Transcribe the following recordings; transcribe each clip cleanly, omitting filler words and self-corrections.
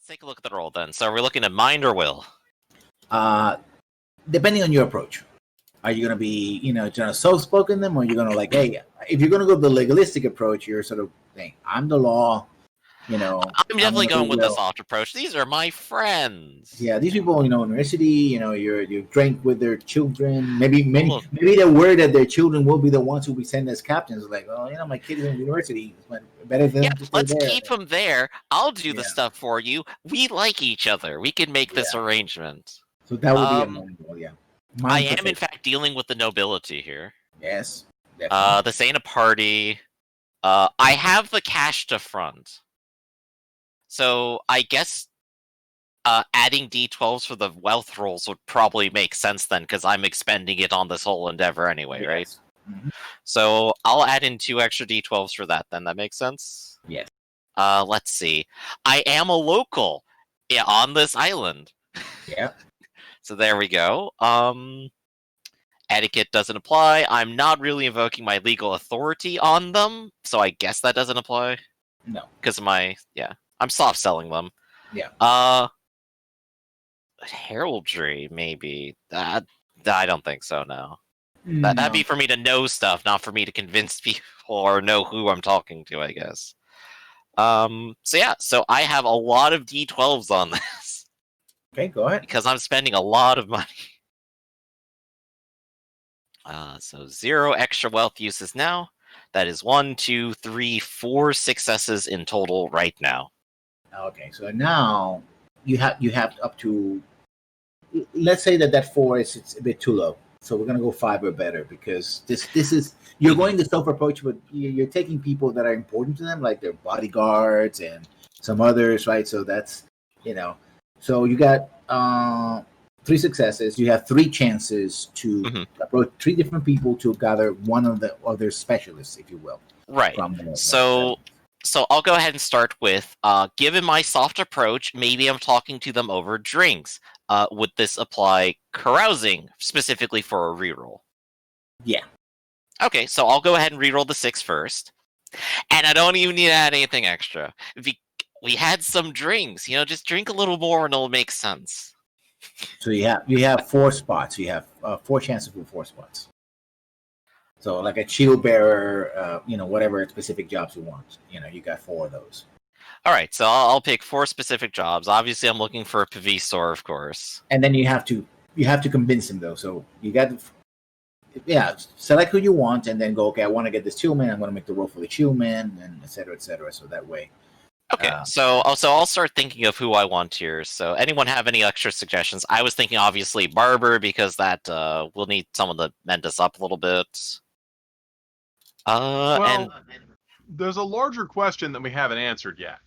let's take a look at the roll then. So we're looking at mind or will? Depending on your approach. Are you going to be, trying to soft-spoken them, or are you going to hey, if you're going to go the legalistic approach, you're sort of saying, I'm the law, I'm definitely going with the soft approach. These are my friends. Yeah, these people, university, you drank with their children. Maybe they're worried that their children will be the ones who we send as captains. Like, well, my kid is in university. It's better than to stay let's there. keep him there. I'll do the stuff for you. We like each other. We can make this arrangement. So that would be a mind roll, yeah. I am, in fact, dealing with the nobility here. Yes, definitely. This ain't a party. I have the cash to front. So I guess adding D12s for the wealth rolls would probably make sense then, because I'm expending it on this whole endeavor anyway, right? Mm-hmm. So I'll add in 2 extra D12s for that then. That makes sense? Yes. Let's see. I am a local on this island. Yeah. So there we go. Etiquette doesn't apply. I'm not really invoking my legal authority on them, so I guess that doesn't apply. No. Because of I'm soft selling them. Yeah. Heraldry, maybe. I don't think so, no. That'd be for me to know stuff, not for me to convince people or know who I'm talking to, I guess. So I have a lot of D12s on this. Okay, go ahead. Because I'm spending a lot of money. So 0 extra wealth uses now. That is 1, 2, 3, 4 successes in total right now. Okay, so now you have up to. Let's say that 4 it's a bit too low. So we're gonna go 5 or better, because this is you're going the self approach, but you're taking people that are important to them, like their bodyguards and some others, right? So that's So you got 3 successes. You have 3 chances to approach 3 different people to gather one of the other specialists, if you will. Right. So I'll go ahead and start with, given my soft approach, maybe I'm talking to them over drinks. Would this apply carousing, specifically for a reroll? Yeah. Okay, so I'll go ahead and reroll the 6 first. And I don't even need to add anything extra. We had some drinks, just drink a little more and it'll make sense. So you have 4 spots. You have 4 chances for 4 spots. So like a shield bearer, whatever specific jobs you want. You got 4 of those. All right, so I'll pick 4 specific jobs. Obviously, I'm looking for a Pavisor, of course. And then you have to convince him, though. So you got select who you want, and then go. Okay, I want to get this Chillman. I'm going to make the roll for the Chillman, and et cetera, et cetera. So that way. Okay, so I'll start thinking of who I want here. So anyone have any extra suggestions? I was thinking, obviously, Barber, because that we'll need someone to mend us up a little bit. There's a larger question that we haven't answered yet.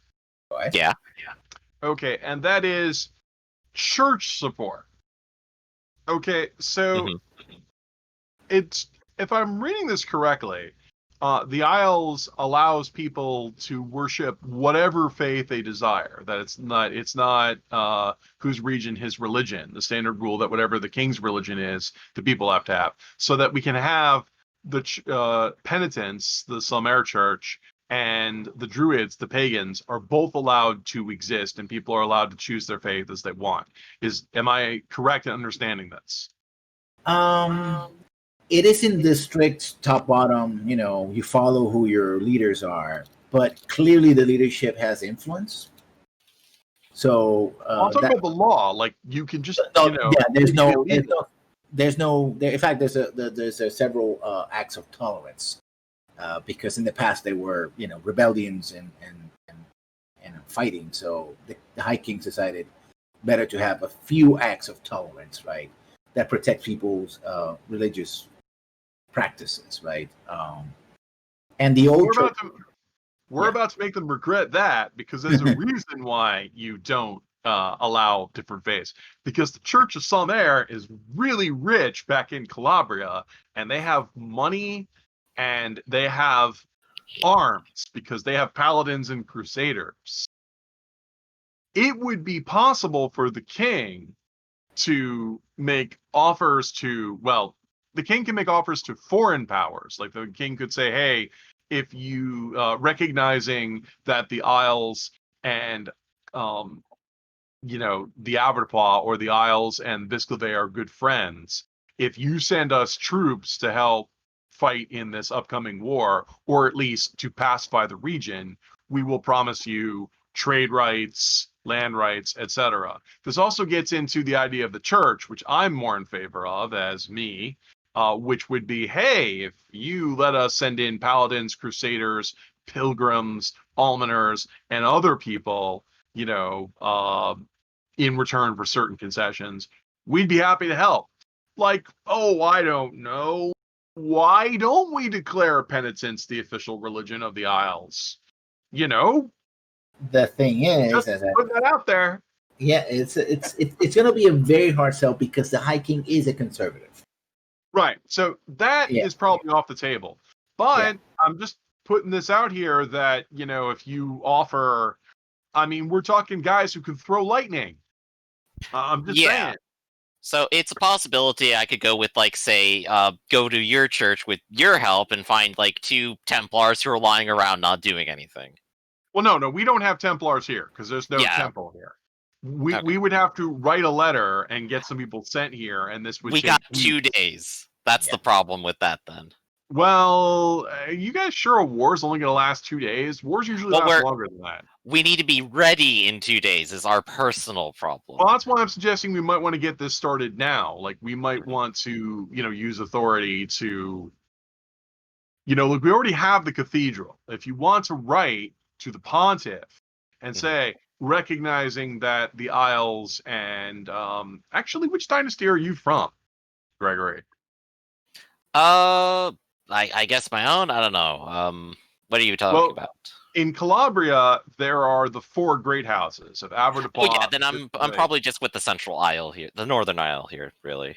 What? Yeah. Okay, and that is church support. Okay, so it's, if I'm reading this correctly, the Isles allows people to worship whatever faith they desire. That it's not whose region his religion. The standard rule that whatever the king's religion is, the people have to have, so that we can have the penitents, the Salmare Church, and the Druids, the pagans, are both allowed to exist, and people are allowed to choose their faith as they want. Am I correct in understanding this? It isn't the strict top-bottom, you follow who your leaders are, but clearly the leadership has influence. So I'll talk about the law. Like, you can just, there's no. In fact, there's several acts of tolerance, because in the past they were, rebellions and fighting. So the High King decided better to have a few acts of tolerance, right, that protect people's religious practices, right? And the old we're about to make them regret that, because there's a reason why you don't allow different faiths, because the Church of Salmare is really rich back in Calabria, and they have money and they have arms, because they have paladins and crusaders. It would be possible for the king to make offers to, the king can make offers to foreign powers. Like, the king could say, hey, if you, recognizing that the Isles and the Aberpaw or the Isles and Bisclave are good friends. If you send us troops to help fight in this upcoming war, or at least to pacify the region, we will promise you trade rights, land rights, etc. This also gets into the idea of the church, which I'm more in favor of as me, which would be, hey, if you let us send in paladins, crusaders, pilgrims, almoners, and other people, in return for certain concessions, we'd be happy to help. Like, oh, I don't know. Why don't we declare penitence the official religion of the Isles? The thing is, Just put that out there. Yeah, it's going to be a very hard sell because the High King is a conservative. Right. So that is probably off the table. But I'm just putting this out here that, if you offer, I mean, we're talking guys who can throw lightning. I'm just saying. So it's a possibility I could go with, like, say, go to your church with your help and find, like, 2 Templars who are lying around not doing anything. Well, no, we don't have Templars here because there's no temple here. We would have to write a letter and get some people sent here, and this would. We got 2 days. That's the problem with that, then. Well, are you guys sure a war's only going to last 2 days? Wars usually last longer than that. We need to be ready in 2 days is our personal problem. Well, that's why I'm suggesting we might want to get this started now. Like, we might want to, use authority to, look, we already have the cathedral. If you want to write to the pontiff and say, recognizing that the Isles and, actually, which dynasty are you from, Gregory? I guess my own? I don't know. What are you talking about? In Calabria, there are the 4 great houses of Aberpaw. Oh yeah, then I'm probably just with the Central Isle here, the Northern Isle here, really.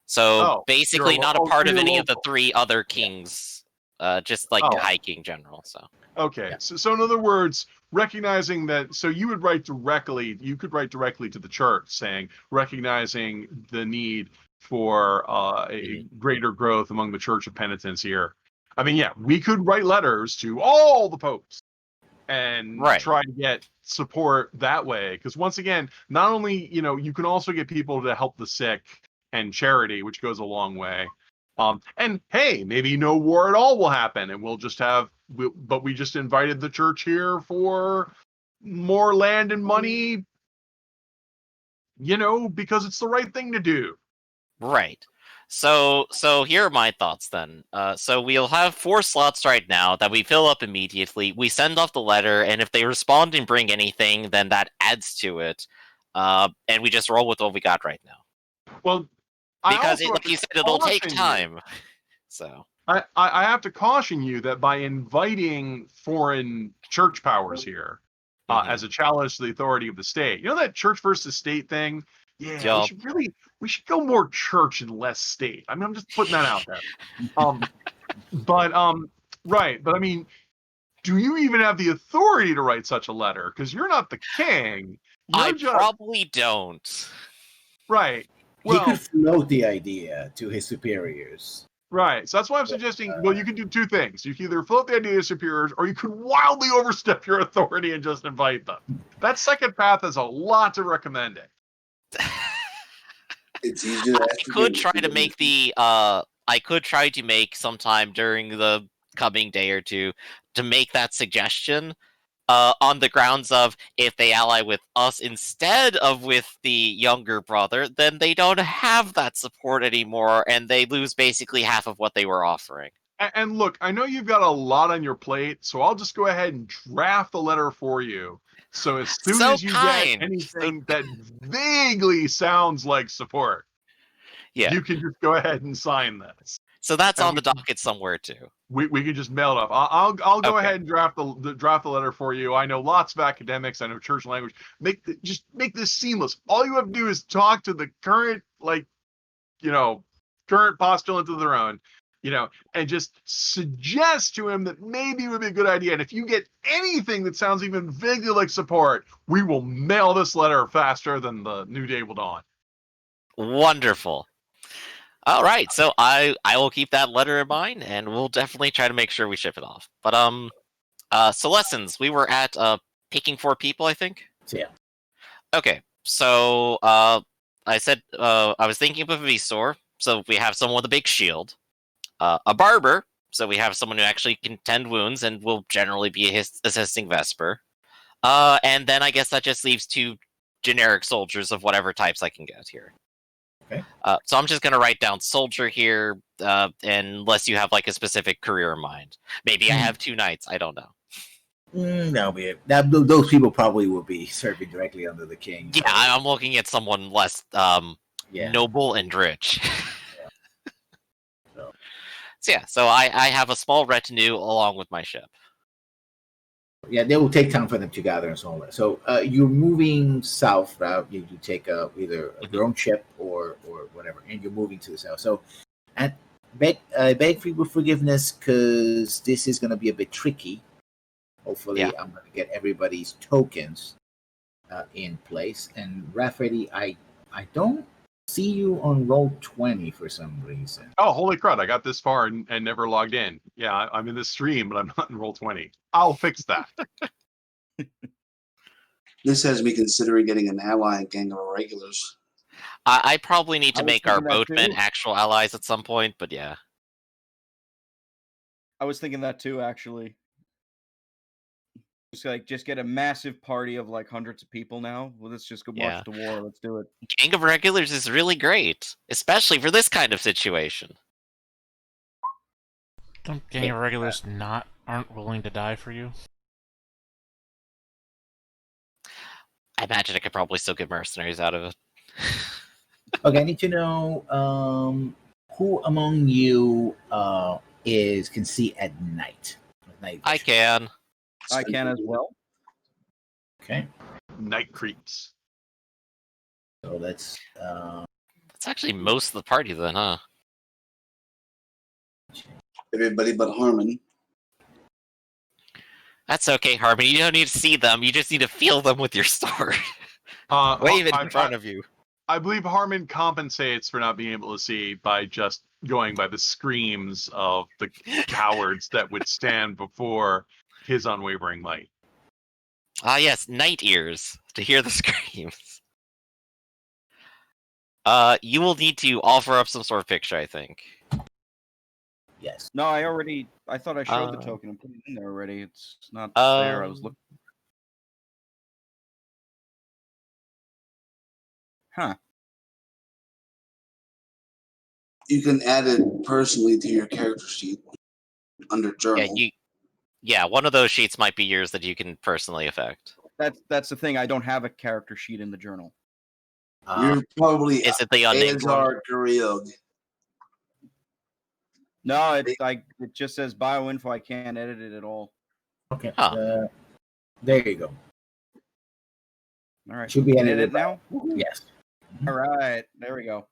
So basically, not a part of any of the 3 other kings, just like High King General. So so in other words, recognizing that, so you could write directly to the church, saying recognizing the need for a greater growth among the Church of Penitence here. I mean, we could write letters to all the popes and try to get support that way. Because once again, not only, you can also get people to help the sick and charity, which goes a long way. And hey, maybe no war at all will happen, and we'll just have, but we just invited the church here for more land and money, because it's the right thing to do. Right. So here are my thoughts then. So we'll have 4 slots right now that we fill up immediately. We send off the letter, and if they respond and bring anything, then that adds to it. And we just roll with what we got right now. Well, because like you said, it'll take time. So I have to caution you that by inviting foreign church powers here as a challenge to the authority of the state, that church versus state thing. Yeah, we should go more church and less state. I mean, I'm just putting that out there. But I mean, do you even have the authority to write such a letter? Because you're not the king. Probably don't. Right. Well, he could float the idea to his superiors. Right. So that's why I'm suggesting, you can do 2 things. You can either float the idea to superiors, or you could wildly overstep your authority and just invite them. That second path has a lot to recommend it. It's easier. I could try to make sometime during the coming day or 2 to make that suggestion on the grounds of, if they ally with us instead of with the younger brother, then they don't have that support anymore, and they lose basically half of what they were offering. And look, I know you've got a lot on your plate, so I'll just go ahead and draft the letter for you. So as soon as you get anything that vaguely sounds like support, you can just go ahead and sign this. So that's on the docket somewhere too. We can just mail it off. I'll go ahead and draft the letter for you. I know lots of academics. I know church language. Just make this seamless. All you have to do is talk to the current current postulant of their own, and just suggest to him that maybe it would be a good idea. And if you get anything that sounds even vaguely like support, we will mail this letter faster than the new day will dawn. Wonderful. All right, so I will keep that letter in mind, and we'll definitely try to make sure we ship it off. But so lessons, we were at picking 4 people, I think. Yeah. Okay, so I said I was thinking of a Vesor, so we have someone with a big shield. A barber, so we have someone who actually can tend wounds and will generally be assisting Vesper. And then I guess that just leaves 2 generic soldiers of whatever types I can get here. Okay. So I'm just gonna write down soldier here, unless you have like a specific career in mind. Maybe I have 2 knights. I don't know. No, those people probably will be serving directly under the king. Yeah, I'm looking at someone less noble and rich. So. So I have a small retinue along with my ship. Yeah, they will take time for them to gather and so on. So you're moving south route. You take either your own ship or whatever, and you're moving to the south. So, and beg for forgiveness because this is going to be a bit tricky. Hopefully, Yeah. I'm going to get everybody's tokens in place. And Rafferty, I don't see you on roll 20 for some reason. Oh, holy crud! I got this far and never logged in. Yeah, I'm in the stream, but I'm not in roll 20. I'll fix that. This has me considering getting an ally in Gang of Irregulars. I probably need to I was make our thinking that boatmen too. actual allies at some point, but yeah. I was thinking that too, actually. Just get a massive party of like hundreds of people now. Well, let's just go Yeah. march to war. Let's do it. Gang of Regulars is really great, especially for this kind of situation. Don't gang of regulars aren't willing to die for you? I imagine I could probably still get mercenaries out of it. Okay, I need to know who among you can see at night. I can. I can as well. Okay, Night creeps. so that's That's actually most of the party then, huh? Everybody but Harmon. That's okay, Harmony. You don't need to see them. You just need to feel them with your sword. Wave it in front of you. I believe Harmon compensates for not being able to see by just going by the screams of the cowards that would stand before his unwavering might. Ah, yes, night ears to hear the screams. You will need to offer up some sort of picture, I think. yes. No, I thought I showed the token and put it in there already. It's not there. I was looking. Huh. You can add it personally to your character sheet under journal. Yeah, one of those sheets might be yours that you can personally affect. That's the thing. I don't have a character sheet in the journal. You're probably Is it the unnamed one? Azar Guriog. No, it just says bioinfo. I can't edit it at all. Okay. Huh. There you go. All right. Should be Can edited edit now. Yes. All right. There we go.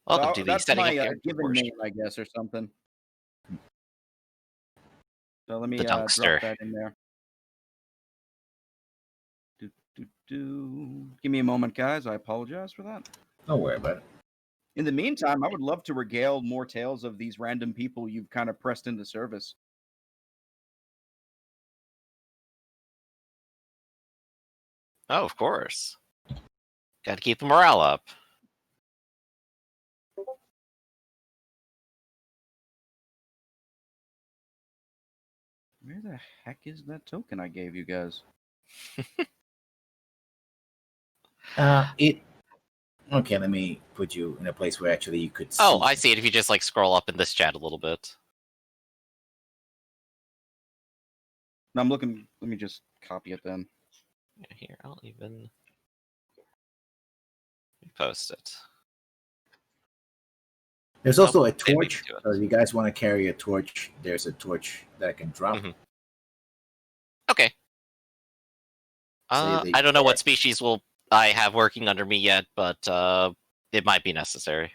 Welcome So to the that's setting my of character given portion. name, I guess, or something. So let me The drop Dunkster. that in there. Give me a moment, guys. I apologize for that. Don't worry about it. In the meantime, I would love to regale more tales of these random people you've kind of pressed into service. Oh, of course. Got to keep the morale up. Where the heck is that token I gave you guys? Okay, let me put you in a place where actually you could see. Oh, I see it if you just like scroll up in this chat a little bit. No, I'm looking. Let me just copy it then. Here, I'll even post it. There's also a maybe we torch. can do it. So if you guys want to carry a torch, there's a torch that I can drop. Mhm. Okay. Say I don't know what species I have working under me yet, but it might be necessary.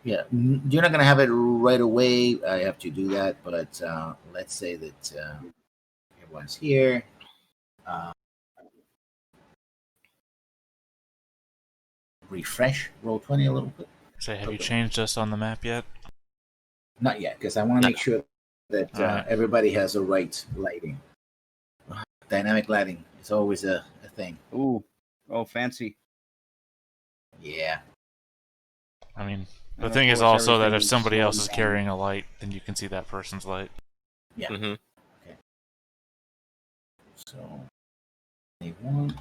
Yeah, you're not gonna have it right away. I have to do that, but let's say that everyone's here. Refresh roll 20 a little bit. So have you changed us on the map yet? Not yet, because I want to make sure that Alright. everybody has the right lighting. Dynamic lighting is always a thing. Ooh. Oh, fancy. Yeah. I mean, And the of thing is course, also that everything if is somebody else is slowing down. carrying a light, then you can see that person's light. Yeah. Mm-hmm. So, one.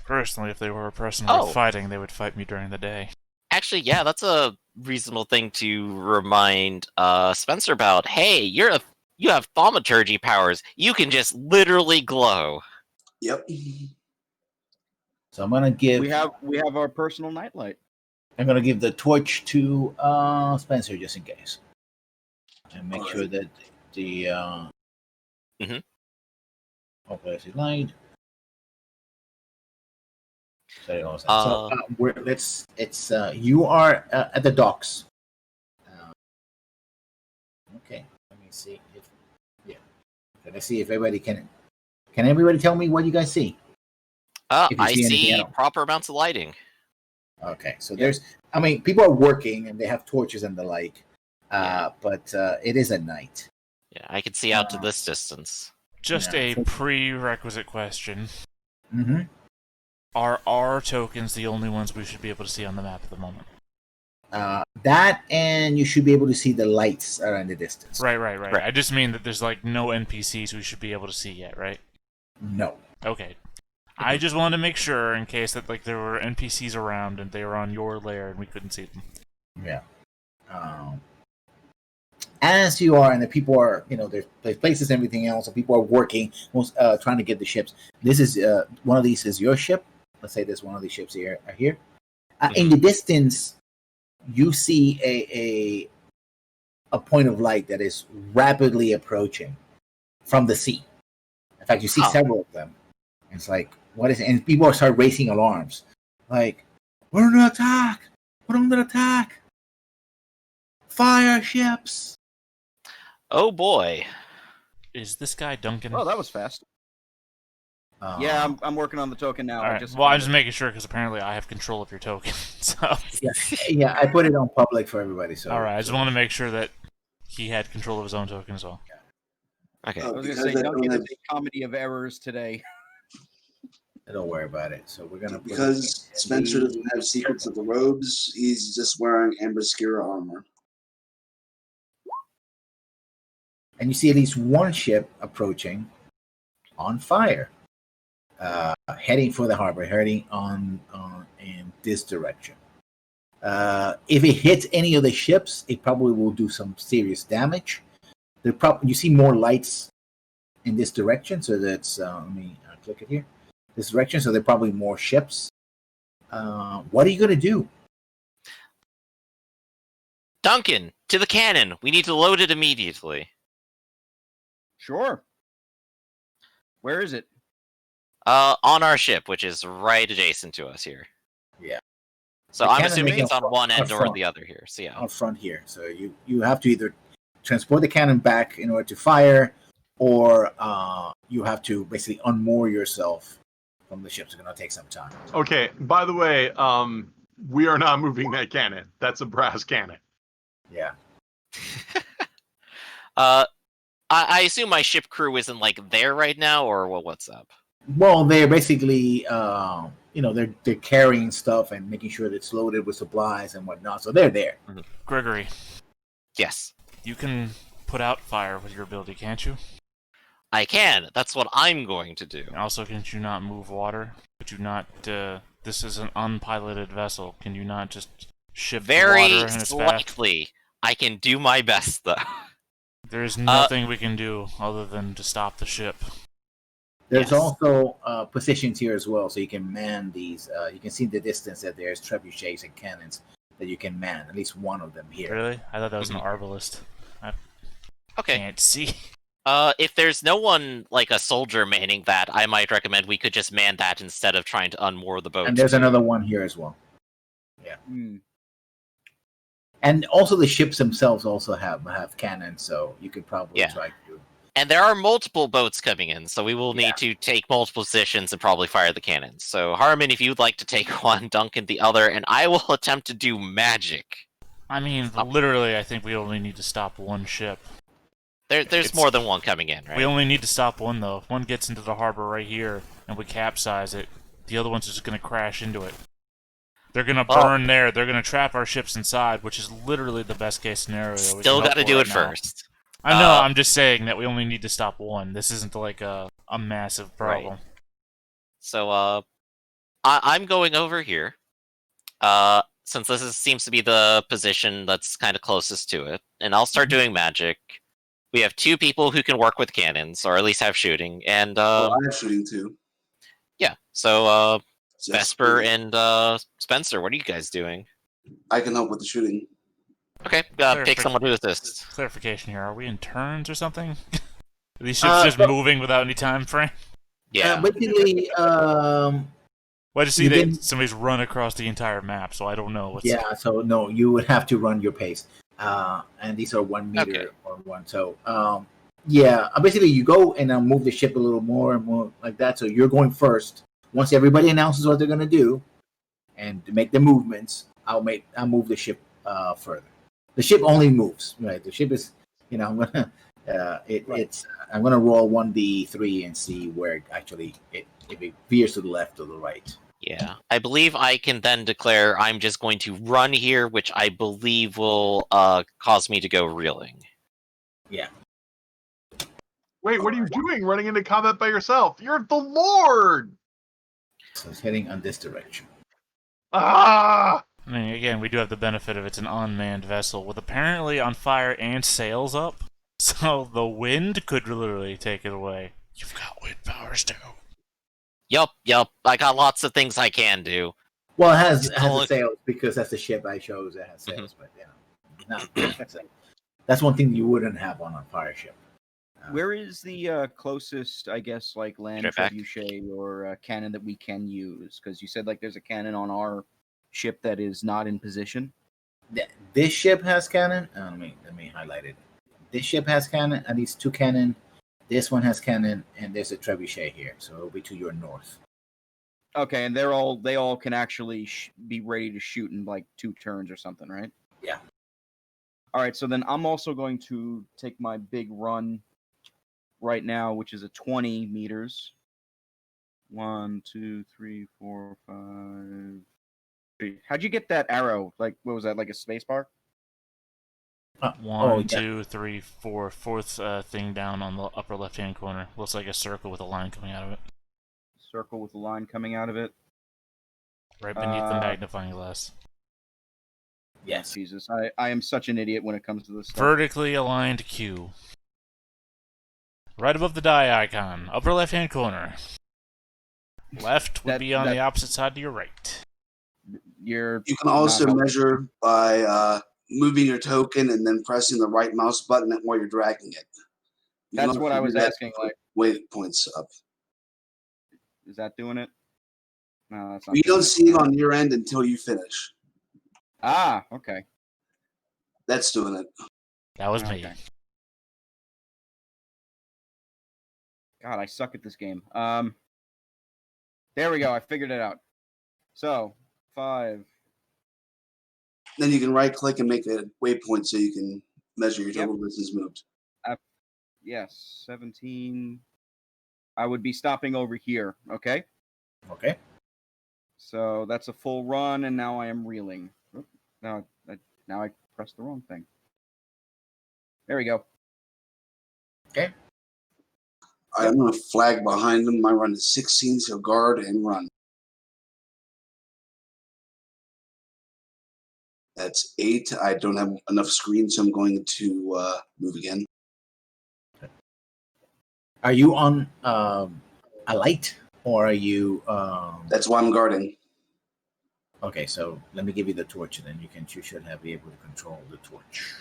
Personally, if they were a person Oh. worth fighting, they would fight me during the day. Actually, yeah, that's a reasonable thing to remind Spencer about. Hey, you have thaumaturgy powers. You can just literally glow. Yep. So I'm gonna give. We have our personal nightlight. I'm gonna give the torch to Spencer just in case, and make sure that the Mhm. okay, it's light. So you are at the docks. Okay, let me see if let's see if everybody can everybody tell me what you guys see? If you I see anything see else. proper amounts of lighting. Okay, so people are working and they have torches and the like, Yeah. but it is at night. Yeah, I can see out to this distance. Just Yeah, a so- prerequisite question. Mm-hmm. Are our tokens the only ones we should be able to see on the map at the moment? That, and you should be able to see the lights are in the distance. Right. Right. I just mean that there's like no NPCs we should be able to see yet, right? No. Okay. I just wanted to make sure in case that like there were NPCs around and they were on your lair and we couldn't see them. Yeah. As you are, and the people are, there's places and everything else, and people are working, trying to get the ships. This is one of these is your ship. Let's say there's one of these ships here. In the distance, you see a point of light that is rapidly approaching from the sea. In fact, you see several of them. It's like, what is it? And people start raising alarms. Like, we're under attack! We're under attack! Fireships! Oh boy. Is this guy Duncan? Oh, that was fast. Yeah, I'm working on the token now. All right. I'm just making sure because apparently I have control of your token. So. Yeah, I put it on public for everybody. So. All right, I just want to make sure that he had control of his own token as well. Okay. I was going to say, Duncan is a comedy of errors today. Don't worry about it. So we're gonna because Spencer doesn't have secrets of the robes. He's just wearing Ambascura armor. And you see at least one ship approaching on fire, heading for the harbor, heading on in this direction. If it hits any of the ships, it probably will do some serious damage. You see more lights in this direction, so that's let me click it here. This direction, so there are probably more ships. What are you gonna do? Duncan, to the cannon. We need to load it immediately. Sure. Where is it? On our ship, which is right adjacent to us here. Yeah. So The I'm cannon assuming is it's on one end or front. the other here. So yeah. Out front here. So you have to either transport the cannon back in order to fire, or you have to basically unmoor yourself from the ship. It's going to take some time. Okay, by the way, we are not moving that cannon. That's a brass cannon. Yeah. I assume my ship crew isn't like there right now, or what's up? Well, they're basically, they're carrying stuff and making sure that it's loaded with supplies and whatnot. So they're there. Mm-hmm. Gregory. Yes. You can put out fire with your ability, can't you? I can. That's what I'm going to do. Also, can you not move water? Could you not? This is an unpiloted vessel. Can you not just shift the water Very in its path? slightly. I can do my best, though. There is nothing we can do other than to stop the ship. There's Yes. also positions here as well, so you can man these. You can see in the distance that there's trebuchets and cannons that you can man. At least one of them here. Really? I thought that was an arbalist. I Okay. can't see. If there's no one, like a soldier manning that, I might recommend we could just man that instead of trying to unmoor the boat. And there's another one here as well. Yeah. Hmm. And also the ships themselves also have cannons, so you could probably try to. And there are multiple boats coming in, so we will need to take multiple positions and probably fire the cannons. So, Harmon, if you'd like to take one, Duncan the other, and I will attempt to do magic. I mean, literally, I think we only need to stop one ship. There's It's- more than one coming in, right? We only need to stop one, though. If one gets into the harbor right here, and we capsize it, the other one's just going to crash into it. They're going to burn there. They're going to trap our ships inside, which is literally the best case scenario. Still got to do it first. I know, I'm just saying that we only need to stop one. This isn't like a massive problem. Right. So, I'm going over here. Since seems to be the position that's kind of closest to it, and I'll start doing magic. We have 2 people who can work with cannons, or at least have shooting, and I have shooting too. yeah. So, So Vesper and Spencer, what are you guys doing? I can help with the shooting. Okay, pick someone to assist. Clarification here: are we in turns or something? Are these ships just moving without any time frame? Yeah. Basically, Well, I just see that somebody's run across the entire map, so I don't know. yeah. So no, you would have to run your pace, and these are 1 meter or one. So yeah, basically you go and move the ship a little more and more like that. So you're going first. Once everybody announces what they're gonna do, and to make the movements, I'll move the ship further. The ship only moves, right? The ship is, I'm gonna I'm gonna roll 1d3 and see where actually if it veers to the left or the right. Yeah, I believe I can then declare I'm just going to run here, which I believe will cause me to go reeling. Yeah. Wait, what are you doing running into combat by yourself? You're the Lord! So it's heading on this direction. Ah! I mean, again, we do have the benefit of it's an unmanned vessel with apparently on fire and sails up, so the wind could literally take it away. You've got wind powers too. Yup. I got lots of things I can do. Well, it has the sails because that's the ship I chose that has sails, but that's one thing you wouldn't have on a fire ship. Where is the closest, I guess, like land Straight back. trebuchet or cannon that we can use? Because you said like there's a cannon on our ship that is not in position. This ship has cannon. Let me highlight it. This ship has cannon, at least 2 cannon. This one has cannon, and there's a trebuchet here, so it'll be to your north. Okay, and they all can actually be ready to shoot in like 2 turns or something, right? Yeah. All right, so then I'm also going to take my big run right now, which is a 20 meters. 1, 2, 3, 4, 5. 3. How'd you get that arrow? Like, what was that? Like a space bar? 1, 2, 3, 4. Fourth thing down on the upper left-hand corner. Looks like a circle with a line coming out of it. Circle with a line coming out of it. Right beneath the magnifying glass. Yes. Jesus, I am such an idiot when it comes to this stuff. Vertically aligned Q. Right above the die icon. Upper left-hand corner. Left would be on the opposite side to your right. You can also measure by moving your token and then pressing the right mouse button while you're dragging it. That's what I was asking. Like, weight points up. Is that doing it? No, that's not. You don't see it on your end until you finish. Ah, okay. That's doing it. That was me. God, I suck at this game. There we go. I figured it out. So 5. Then you can right-click and make a waypoint so you can measure your total distance moved. Yes, 17. I would be stopping over here. Okay. Okay. So that's a full run, and now I am reeling. Now I pressed the wrong thing. There we go. Okay. I'm going to flag behind them. My run is 16, so guard and run. That's 8. I don't have enough screen, so I'm going to move again. Are you on a light, or are you... That's why I'm guarding. Okay, so let me give you the torch, and then you should be able to control the torch.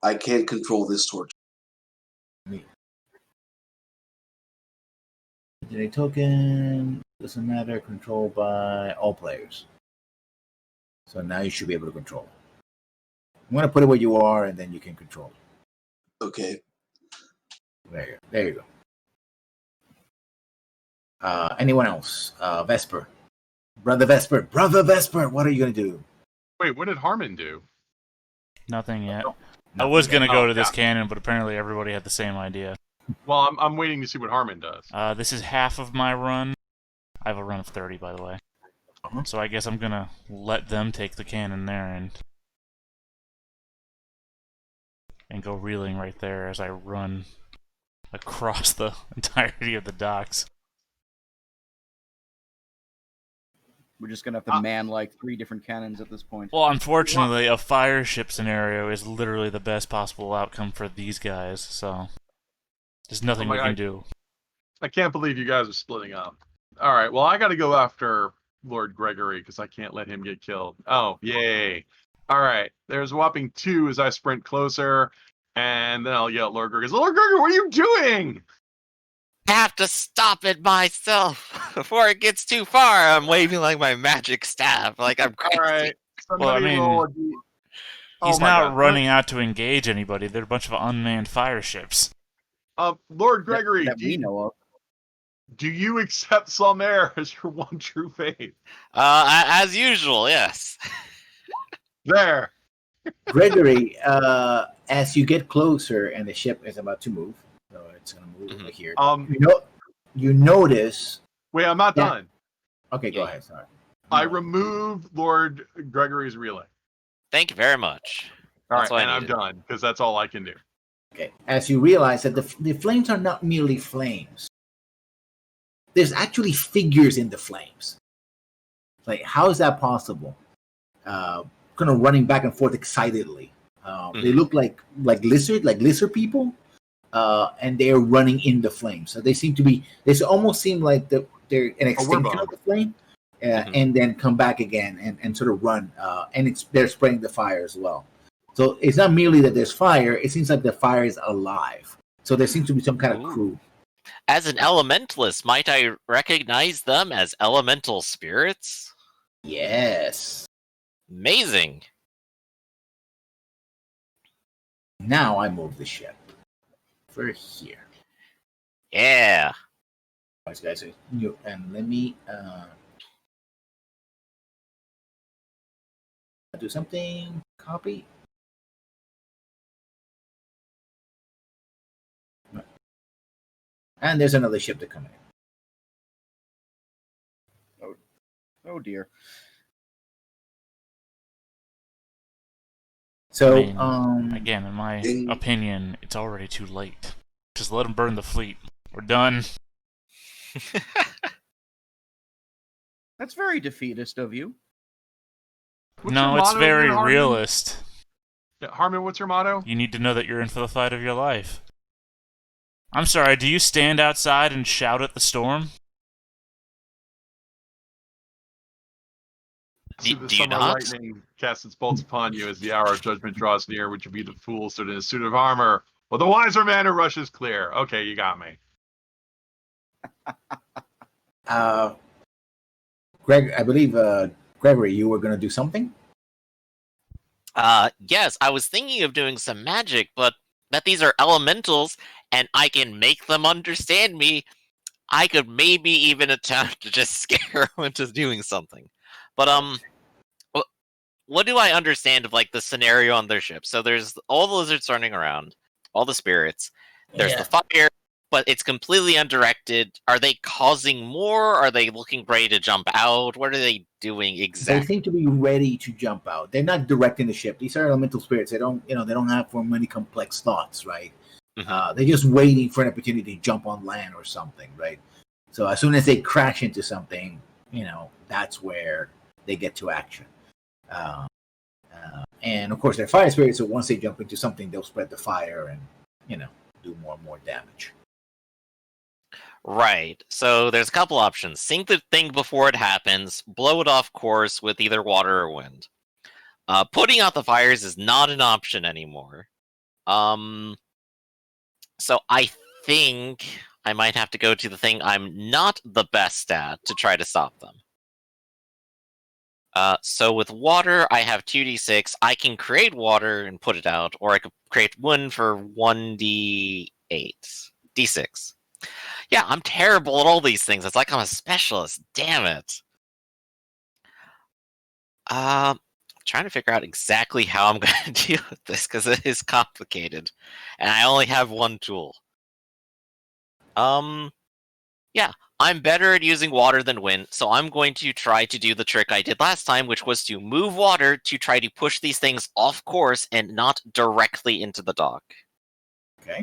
I can't control this torch. A token doesn't matter. Controlled by all players. So now you should be able to control it. I'm going to put it where you are, and then you can control it. Okay. There you go. Anyone else? Vesper. Brother Vesper, what are you going to do? Wait, what did Harmon do? Nothing yet. I was gonna yet. go Oh, to this yeah. cannon, but apparently everybody had the same idea. Well, I'm waiting to see what Harmon does. This is half of my run. I have a run of 30, by the way. Uh-huh. So I guess I'm gonna let them take the cannon there and go reeling right there as I run across the entirety of the docks. We're just gonna have to man like 3 different cannons at this point. Well, unfortunately, a fire ship scenario is literally the best possible outcome for these guys, so there's nothing we can do. I can't believe you guys are splitting up. All right, well, I got to go after Lord Gregory because I can't let him get killed. Oh, yay. All right, there's a whopping 2 as I sprint closer, and then I'll yell at Lord Gregory. Lord Gregory, what are you doing? I have to stop it myself before it gets too far. I'm waving like my magic staff, like I'm crazy. All right. Well, I Somebody mean, roll a he's Oh my not God. running out to engage anybody. They're a bunch of unmanned fire ships. Lord Gregory, that we know of. do you accept Salmaire as your one true faith? As usual, yes. There. Gregory, as you get closer and the ship is about to move, so it's going to move over here. You notice. Wait, I'm not Yeah. done. Okay, go ahead. Sorry. I remove Lord Gregory's relay. Thank you very much. All That's right, what I and I'm needed. done because that's all I can do. Okay. As you realize that the flames are not merely flames. There's actually figures in the flames. Like, how is that possible? Kind of running back and forth excitedly. They look like lizard people, and they're running in the flames. So they seem to be. They almost seem like they're an extinction of the flame, and then come back again and sort of run. And they're spraying the fire as well. So it's not merely that there's fire. It seems like the fire is alive. So there seems to be some kind of crew. As an elementalist, might I recognize them as elemental spirits? Yes. Amazing. Now I move the ship over here. Yeah. Guys, and let me do something. Copy. And there's another ship to come in. Oh dear. So, again, in my opinion, it's already too late. Just let them burn the fleet. We're done. That's very defeatist of you. No, it's very realist. Yeah, Harmon, what's your motto? You need to know that you're in for the fight of your life. I'm sorry, do you stand outside and shout at the storm? See the summer lightning casts its bolts upon you as the hour of judgment draws near. Would you be the fool stood in a suit of armor? Well, the wiser man who rushes clear. Okay, you got me. Greg, I believe Gregory, you were going to do something. Yes, I was thinking of doing some magic, but that these are elementals and I can make them understand me, I could maybe even attempt to just scare them into doing something. But what do I understand of like the scenario on their ship? So there's all the lizards running around, all the spirits. There's the fire, but it's completely undirected. Are they causing more? Are they looking ready to jump out? What are they doing exactly? They seem to be ready to jump out. They're not directing the ship. These are elemental spirits. They don't have for many complex thoughts, right? They're just waiting for an opportunity to jump on land or something, right? So as soon as they crash into something, that's where they get to action. And of course, they're fire spirits. So once they jump into something, they'll spread the fire and do more and more damage. Right. So there's a couple options. Sink the thing before it happens, blow it off course with either water or wind. Putting out the fires is not an option anymore. So I think I might have to go to the thing I'm not the best at to try to stop them. So with water, I have 2d6. I can create water and put it out, or I could create one for 1d8. D6. Yeah, I'm terrible at all these things. It's like I'm a specialist. Damn it. trying to figure out exactly how I'm going to deal with this because it is complicated, and I only have one tool. Yeah, I'm better at using water than wind, so I'm going to try to do the trick I did last time, which was to move water to try to push these things off course and not directly into the dock. Okay.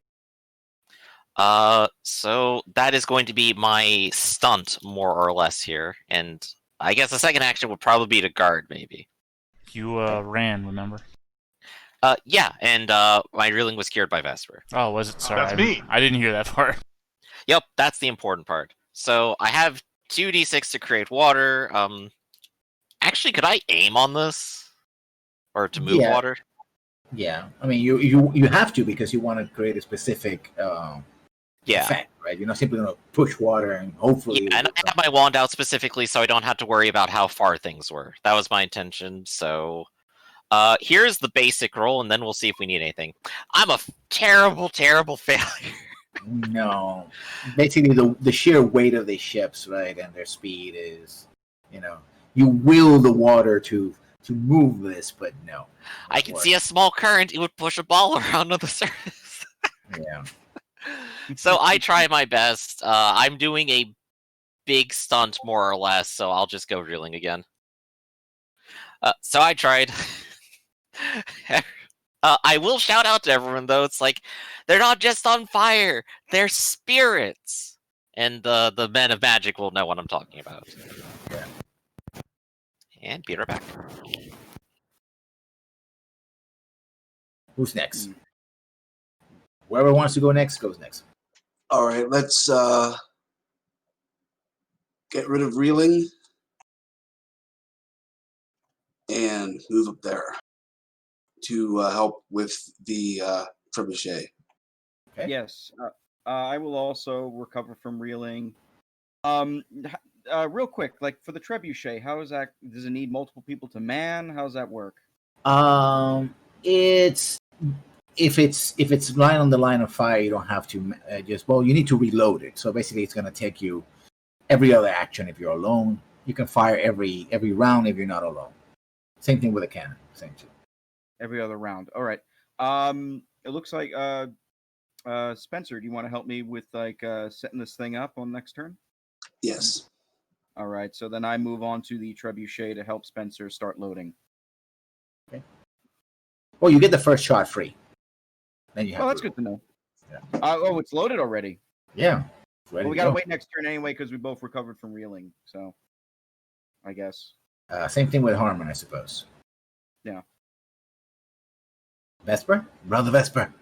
So that is going to be my stunt, more or less, here, and I guess the second action would probably be to guard, maybe. You ran, remember? Yeah, and my reeling was cured by Vesper. Oh, was it? Sorry, That's me. I didn't hear that part. Yep, that's the important part. So I have 2d6 to create water. Actually, could I aim on this? Or to move Yeah. water? Yeah, I mean, you have to because you want to create a specific Yeah. effect, right? You're not simply going to push water and hopefully. Yeah, and I have my wand out specifically so I don't have to worry about how far things were. That was my intention, so... here's the basic roll, and then we'll see if we need anything. I'm a terrible, terrible failure. No, basically the sheer weight of these ships, right, and their speed is, you will the water to move this, but no. I can see a small current; it would push a ball around on the surface. Yeah. So I try my best. I'm doing a big stunt, more or less, so I'll just go reeling again. So I tried. I will shout out to everyone, though. It's like, they're not just on fire. They're spirits. And the men of magic will know what I'm talking about. Yeah. And Peter back. Who's next? Whoever wants to go next goes next. All right, let's get rid of reeling and move up there to help with the trebuchet. Okay. Yes, I will also recover from reeling. Real quick, like for the trebuchet, how is that? Does it need multiple people to man? How does that work? It's if it's lying on the line of fire, you don't have to you need to reload it. So basically, it's going to take you every other action if you're alone. You can fire every round if you're not alone. Same thing with a cannon. Same thing. Every other round. All right. It looks like Spencer, do you want to help me with setting this thing up on next turn? Yes. All right. So then I move on to the trebuchet to help Spencer start loading. Okay. Well, you get the first shot free. Then you have. Oh, that's good to know. Yeah. Oh, it's loaded already. Yeah. Well, we got to wait next turn anyway because we both recovered from reeling. So, I guess. Same thing with Harmon, I suppose. Yeah. Vesper? Brother Vesper,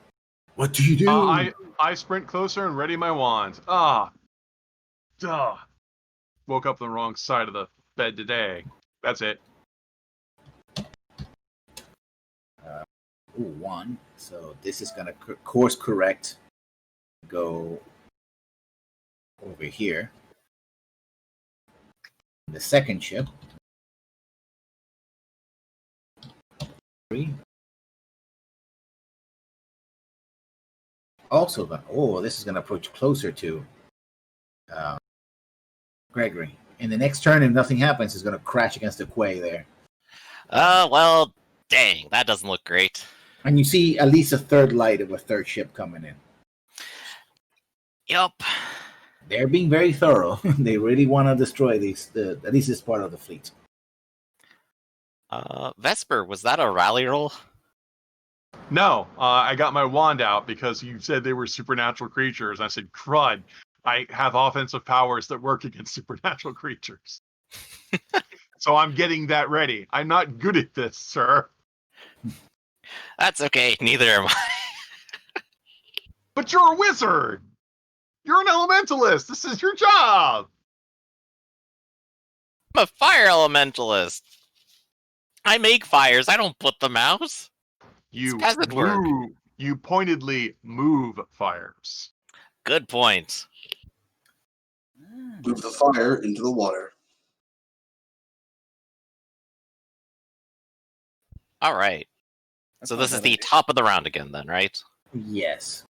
what do you do? I sprint closer and ready my wand. Duh. Woke up on the wrong side of the bed today. That's it. One. So this is going to course correct. Go over here. The second ship. 3. Also, this is going to approach closer to Gregory. In the next turn, if nothing happens, it's going to crash against the quay there. Well, dang, that doesn't look great. And you see at least a third light of a third ship coming in. Yup. They're being very thorough. They really want to destroy at least this part of the fleet. Vesper, was that a rally roll? No, I got my wand out because you said they were supernatural creatures. I said, crud, I have offensive powers that work against supernatural creatures. So I'm getting that ready. I'm not good at this, sir. That's okay, neither am I. But you're a wizard! You're an elementalist! This is your job! I'm a fire elementalist. I make fires, I don't put them out. You peasant work. You pointedly move fires. Good point. Move the fire into the water. All right. So this is the top of the round again, then, right? Yes.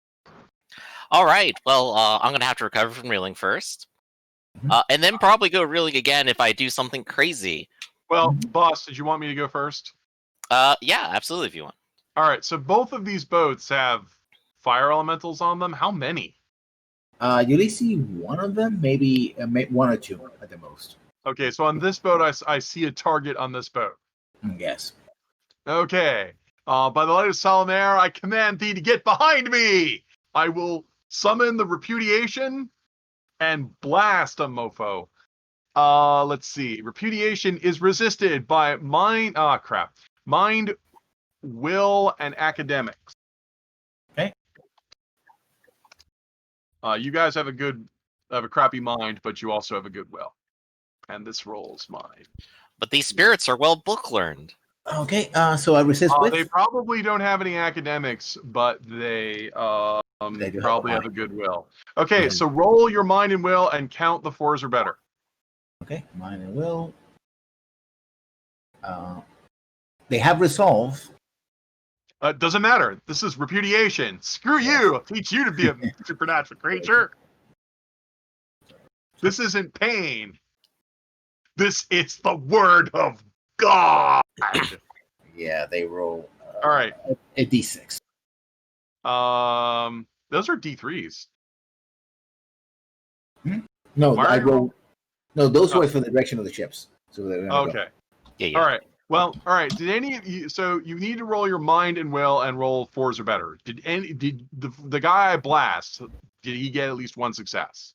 All right. Well, I'm gonna have to recover from reeling first, and then probably go reeling again if I do something crazy. Well, boss, did you want me to go first? Yeah, absolutely. If you want. All right, so both of these boats have fire elementals on them. How many? You only see one of them, maybe one or two at the most. Okay, so on this boat, I see a target on this boat. Yes. Okay. By the light of solemn air, I command thee to get behind me. I will summon the repudiation and blast a mofo. Let's see. Repudiation is resisted by mind. Mind, will, and academics. Okay. You guys have a crappy mind, but you also have a good will. And this roll's mine. But these spirits are well book learned. Okay. So I resist with. They probably don't have any academics, but they do probably have have a good will. Okay, Mhm. so roll your mind and will and count the 4s or better. Okay. Mine and will. They have resolve. Doesn't matter. This is repudiation. Screw Yes. you. I'll teach you to be a supernatural creature. This isn't pain. This is the word of God. Yeah, they roll. All right. A d6. Those are D3s. No, Am I I right? roll. No, those Oh. were for the direction of the ships. So they're gonna Okay. Yeah. All right. Well, all right. Did any of you? So you need to roll your mind and will and roll 4s or better. Did the guy I blast? Did he get at least one success?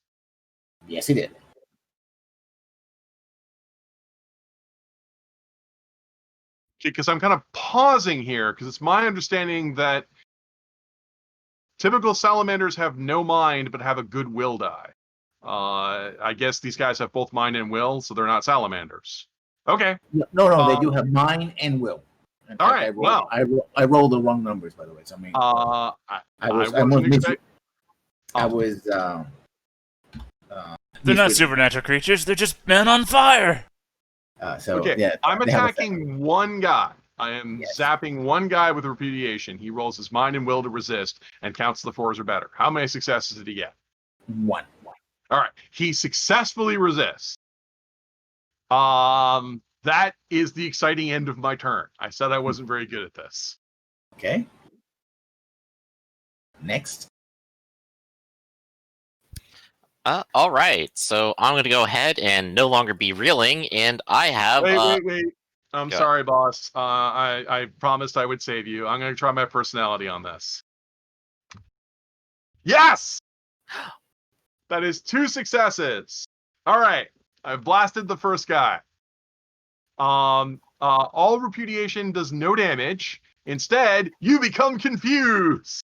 Yes, he did. Because I'm kind of pausing here because it's my understanding that typical salamanders have no mind but have a good will die. I guess these guys have both mind and will, so they're not salamanders. Okay. No, they do have mind and will. In All fact, right. Well, I rolled the wrong numbers, by the way. So I mean, I wasn't expecting. I was. They're not misreading. supernatural creatures. They're just men on fire. So Okay, yeah, I'm they have a attacking one guy. I am Yes. zapping one guy with repudiation. He rolls his mind and will to resist and counts the 4s or better. How many successes did he get? one. All right, he successfully resists. That is the exciting end of my turn. I said I wasn't very good at this. Okay. Next. All right. So I'm going to go ahead and no longer be reeling, and I have. Wait. I'm Go sorry, boss. I promised I would save you. I'm going to try my personality on this. Yes! That is 2 successes. All right. I've blasted the first guy. All repudiation does no damage. Instead, you become confused,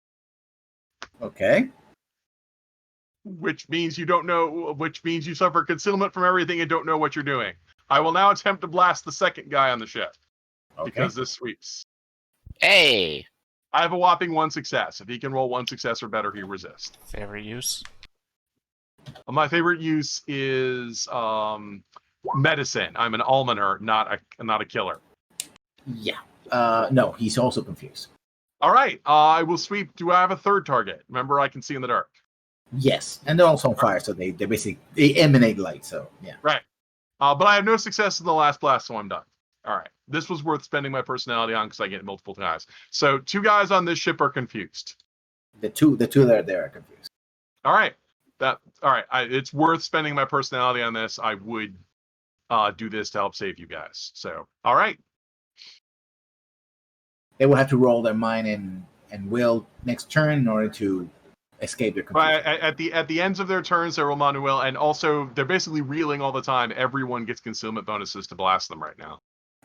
Okay. which means you suffer concealment from everything and don't know what you're doing. I will now attempt to blast the second guy on the ship Okay. because this sweeps. Hey. I have a whopping 1 success. If he can roll 1 success or better, he resists. Favorite use? My favorite use is medicine. I'm an almoner, not a killer. Yeah. No, he's also confused. All right. I will sweep. Do I have a third target? Remember, I can see in the dark. Yes, and they're also on fire, so they basically they emanate light. So yeah. Right. But I have no success in the last blast, so I'm done. All right. This was worth spending my personality on because I get multiple guys. So 2 guys on this ship are confused. The two that are there are confused. All right. All right. It's worth spending my personality on this. I would do this to help save you guys. So all right. They will have to roll their mind and will next turn in order to escape their confusion. At the ends of their turns, they roll Manuel, and also they're basically reeling all the time. Everyone gets concealment bonuses to blast them right now.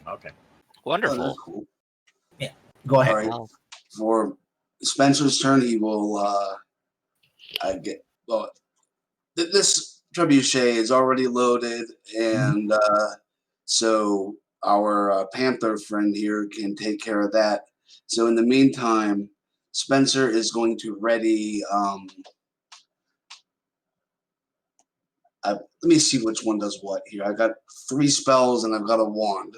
Okay. Oh, Wonderful. that's cool. Go ahead. All right. Wow. For Spencer's turn, he will this trebuchet is already loaded, and so our Panther friend here can take care of that. So in the meantime, Spencer is going to ready. Let me see which one does what here. I got 3 spells and I've got a wand.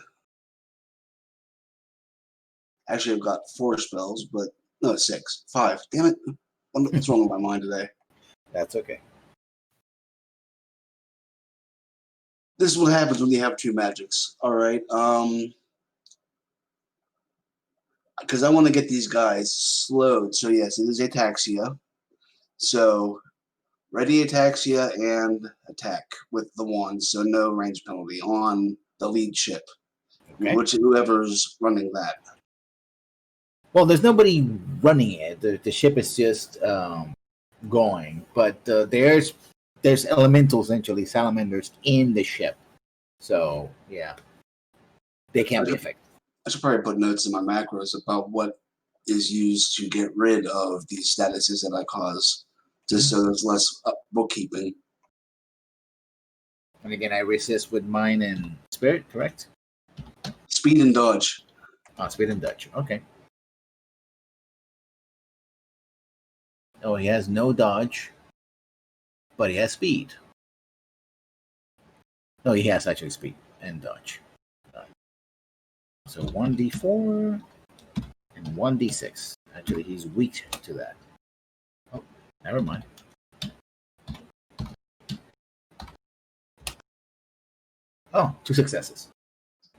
Actually, I've got 4 spells, but no, 6, 5. Damn it! What's wrong with my mind today? That's okay. This is what happens when you have 2 magics. All right. because I want to get these guys slowed. So yes, it is ataxia. So ready ataxia and attack with the wands. So no range penalty on the lead ship, Okay. whoever's running that. Well, there's nobody running it. The ship is just going, but there's elementals, essentially salamanders, in the ship. So yeah, they can't be affected. I should probably put notes in my macros about what is used to get rid of these statuses that I cause, just so there's less bookkeeping. And again, I resist with mine and spirit, correct? Speed and dodge. Speed and Dutch. Okay. Oh, he has no dodge, but he has speed. No, he has actually speed and dodge. So 1d4 and 1d6. Actually, he's weak to that. Oh, never mind. Oh, 2 successes.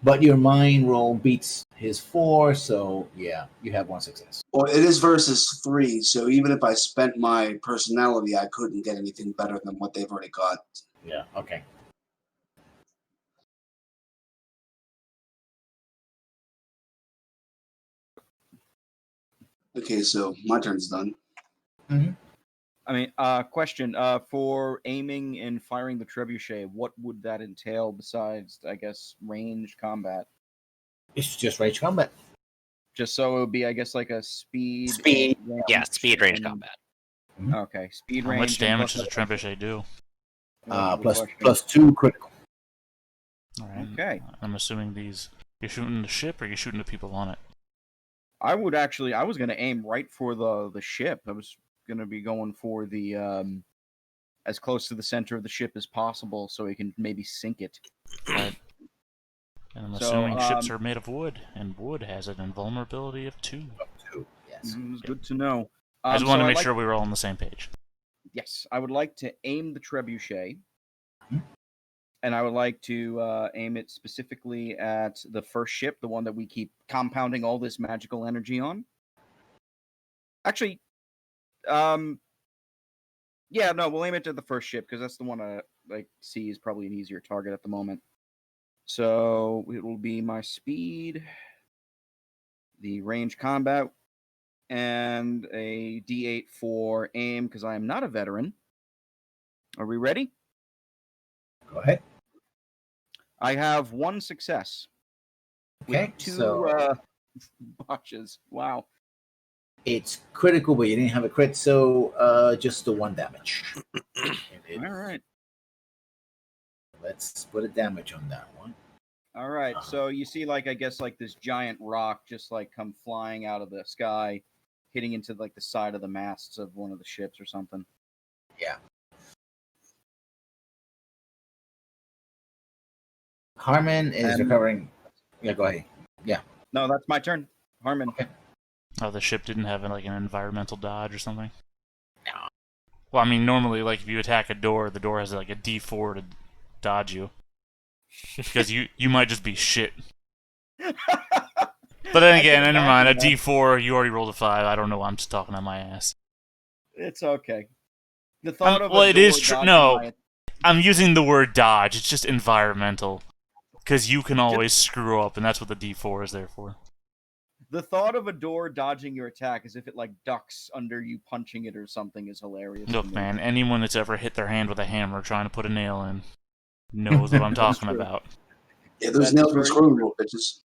But your mind roll beats his 4, so yeah, you have 1 success. Well, it is versus 3, so even if I spent my personality, I couldn't get anything better than what they've already got. Yeah, okay. Okay, so my turn's done. Mm-hmm. I mean, question. For aiming and firing the trebuchet, what would that entail besides, I guess, ranged combat? It's just range combat. Just so it would be, I guess, like a speed. Yeah, speed range and- combat. Okay, speed How range. much damage and does a trebuchet do? Plus 2 critical. All right. Okay. I'm assuming you're shooting the ship or you're shooting the people on it. I was going to aim right for the ship. I was going to be going for the as close to the center of the ship as possible, so we can maybe sink it. Right. And I'm So, assuming ships are made of wood, and wood has an invulnerability of 2. 2, yes. It's good to know. I just wanted to make like- sure we were all on the same page. Yes, I would like to aim the trebuchet, Hmm. and I would like to aim it specifically at the first ship, the one that we keep compounding all this magical energy on. Actually, yeah, no, we'll aim it at the first ship because that's the one I see is probably an easier target at the moment. So it will be my speed, the range combat, and a D8 for aim because I am not a veteran. Are we ready? Go ahead. I have 1 success. Okay, With 2 so botches. Wow. it's critical, but you didn't have a crit, so just the 1 damage. All right. Let's put a damage on that one. All right. So you see, I guess, this giant rock just, come flying out of the sky, hitting into, the side of the masts of one of the ships or something. Yeah. Harmon is recovering. Yeah, go ahead. Yeah. No, that's my turn. Harmon. Okay. Oh, the ship didn't have an environmental dodge or something? No. Well, I mean, normally, if you attack a door, the door has a D4 to dodge you. Because you might just be shit. But then again, never mind. A D4, you already rolled a 5. I don't know. I'm just talking on my ass. It's okay. The thought of well, a it door is true. dodging No, my- I'm using the word dodge. It's just environmental. Because you can always screw up, and that's what the D4 is there for. The thought of a door dodging your attack as if it ducks under you punching it or something is hilarious. to Look, me. man, anyone that's ever hit their hand with a hammer trying to put a nail in knows what I'm talking true. about. Yeah, those That's nails were very screwing little bitches.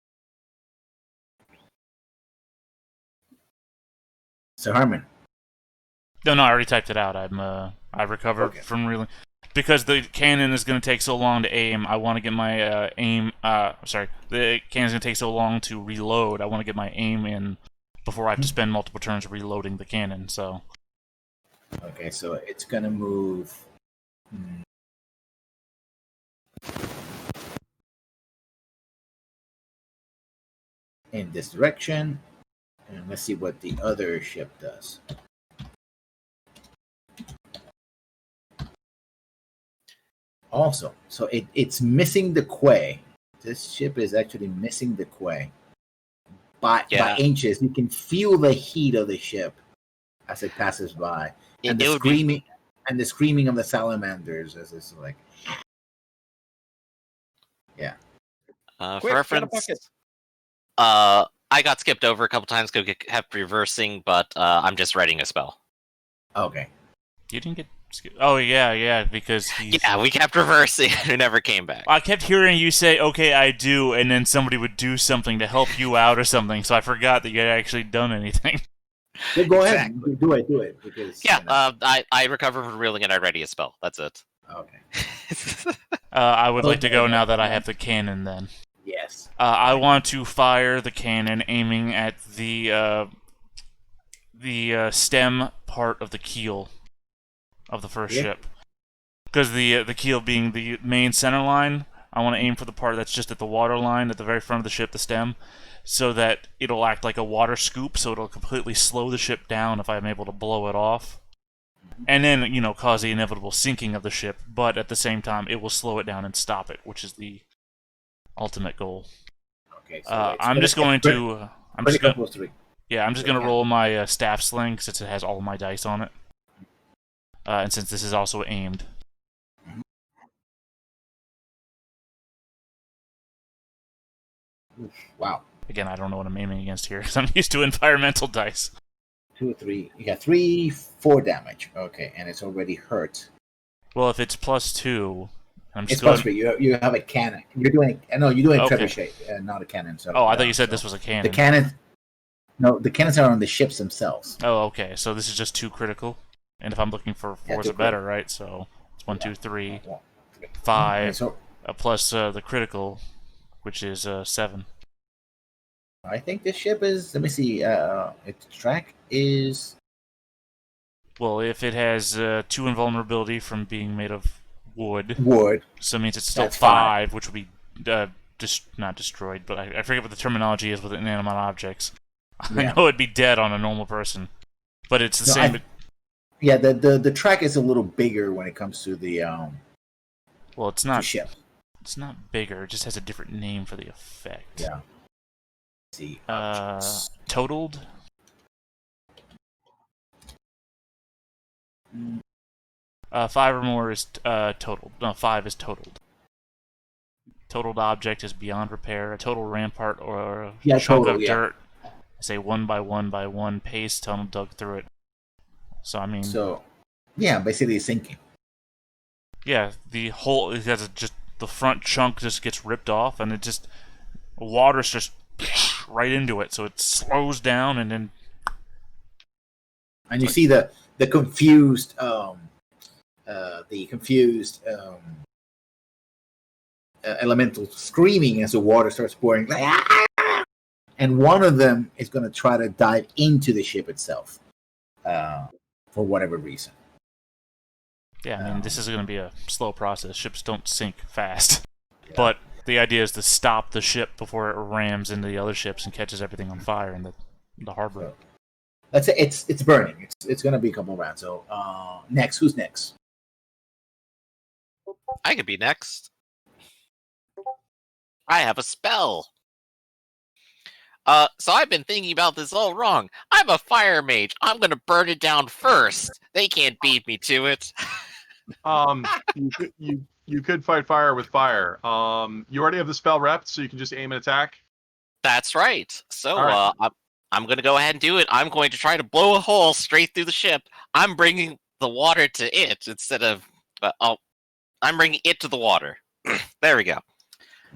So Harmon. No, I already typed it out. I recovered Okay. from really because the cannon is going to take so long to aim. I want to get my aim. The cannon's going to take so long to reload. I want to get my aim in before I have to spend multiple turns reloading the cannon. So Okay, so it's gonna move. In this direction, and let's see what the other ship does. Also, so it's missing the quay. This ship is actually missing the quay, by Yeah. inches. You can feel the heat of the ship as it passes by, and It the would be screaming of the salamanders as it's like, yeah. for Quick, get a reference. bucket. I got skipped over a couple times because I kept reversing, but I'm just writing a spell. Okay. You didn't get. Oh yeah, because he's. Yeah, we kept reversing and it never came back. I kept hearing you say, "Okay, I do," and then somebody would do something to help you out or something. So I forgot that you had actually done anything. Yeah, go Exactly. ahead, do it because Yeah, you know. I recover from reeling and I ready a spell. That's it. Okay. I would like to go Okay, now that I yeah. have the cannon. Then Yes. I want to fire the cannon, aiming at the stem part of the keel of the first Yeah. ship, because the keel being the main center line. I want to aim for the part that's just at the water line at the very front of the ship, the stem, so that it'll act like a water scoop, so it'll completely slow the ship down if I'm able to blow it off. And then, cause the inevitable sinking of the ship, but at the same time, it will slow it down and stop it, which is the ultimate goal. Okay. So I'm just going to... I'm just going plus 3. Yeah, I'm just going to roll my staff sling, since it has all my dice on it. And since this is also aimed. Wow. Again, I don't know what I'm aiming against here, because I'm used to environmental dice. 2, 3. You got 3, 4 damage. Okay, and it's already hurt. Well, if it's +2, I'm It's just going... plus 3. You have a cannon. You're doing a Okay. trebuchet, not a cannon. So Oh, I thought you said this was a cannon. the cannon. No, the cannons are on the ships themselves. Oh, okay. So this is just 2 critical, and if I'm looking for 4s 2 or better, right? So it's 1, 2, 3, Yeah. 5, Okay, so plus the critical, which is 7. I think this ship is. Let me see. Its track is. Well, if it has 2 invulnerability from being made of wood, so it means it's still That's 5, which would be not destroyed, but I forget what the terminology is with inanimate objects. I Yeah. know it'd be dead on a normal person, but it's the No, same. Yeah, the track is a little bigger when it comes to the Well, it's to not. ship. It's not bigger. It just has a different name for the effect. Yeah. Let's see. Totaled. 5 or more is totaled. No, 5 is totaled. Totaled object is beyond repair. A total rampart or a chunk of dirt. Say 1 by 1 by 1 paste tunnel dug through it. So I mean. So, yeah, basically sinking. Yeah, the whole it has just the front chunk just gets ripped off, and it just water's just right into it, so it slows down and then. And you see the confused elemental screaming as the water starts pouring, and one of them is going to try to dive into the ship itself, for whatever reason. Yeah, I mean, this is going to be a slow process. Ships don't sink fast. Yeah. But the idea is to stop the ship before it rams into the other ships and catches everything on fire in the harbor. So, let's say it's burning. It's going to be a couple rounds. So next, who's next? I could be next. I have a spell. So I've been thinking about this all wrong. I'm a fire mage. I'm gonna burn it down first. They can't beat me to it. You could fight fire with fire. You already have the spell repped, so you can just aim and attack. That's right. So All right. I'm gonna go ahead and do it. I'm going to try to blow a hole straight through the ship. I'm bringing the water to it instead of. I'm bringing it to the water. There we go.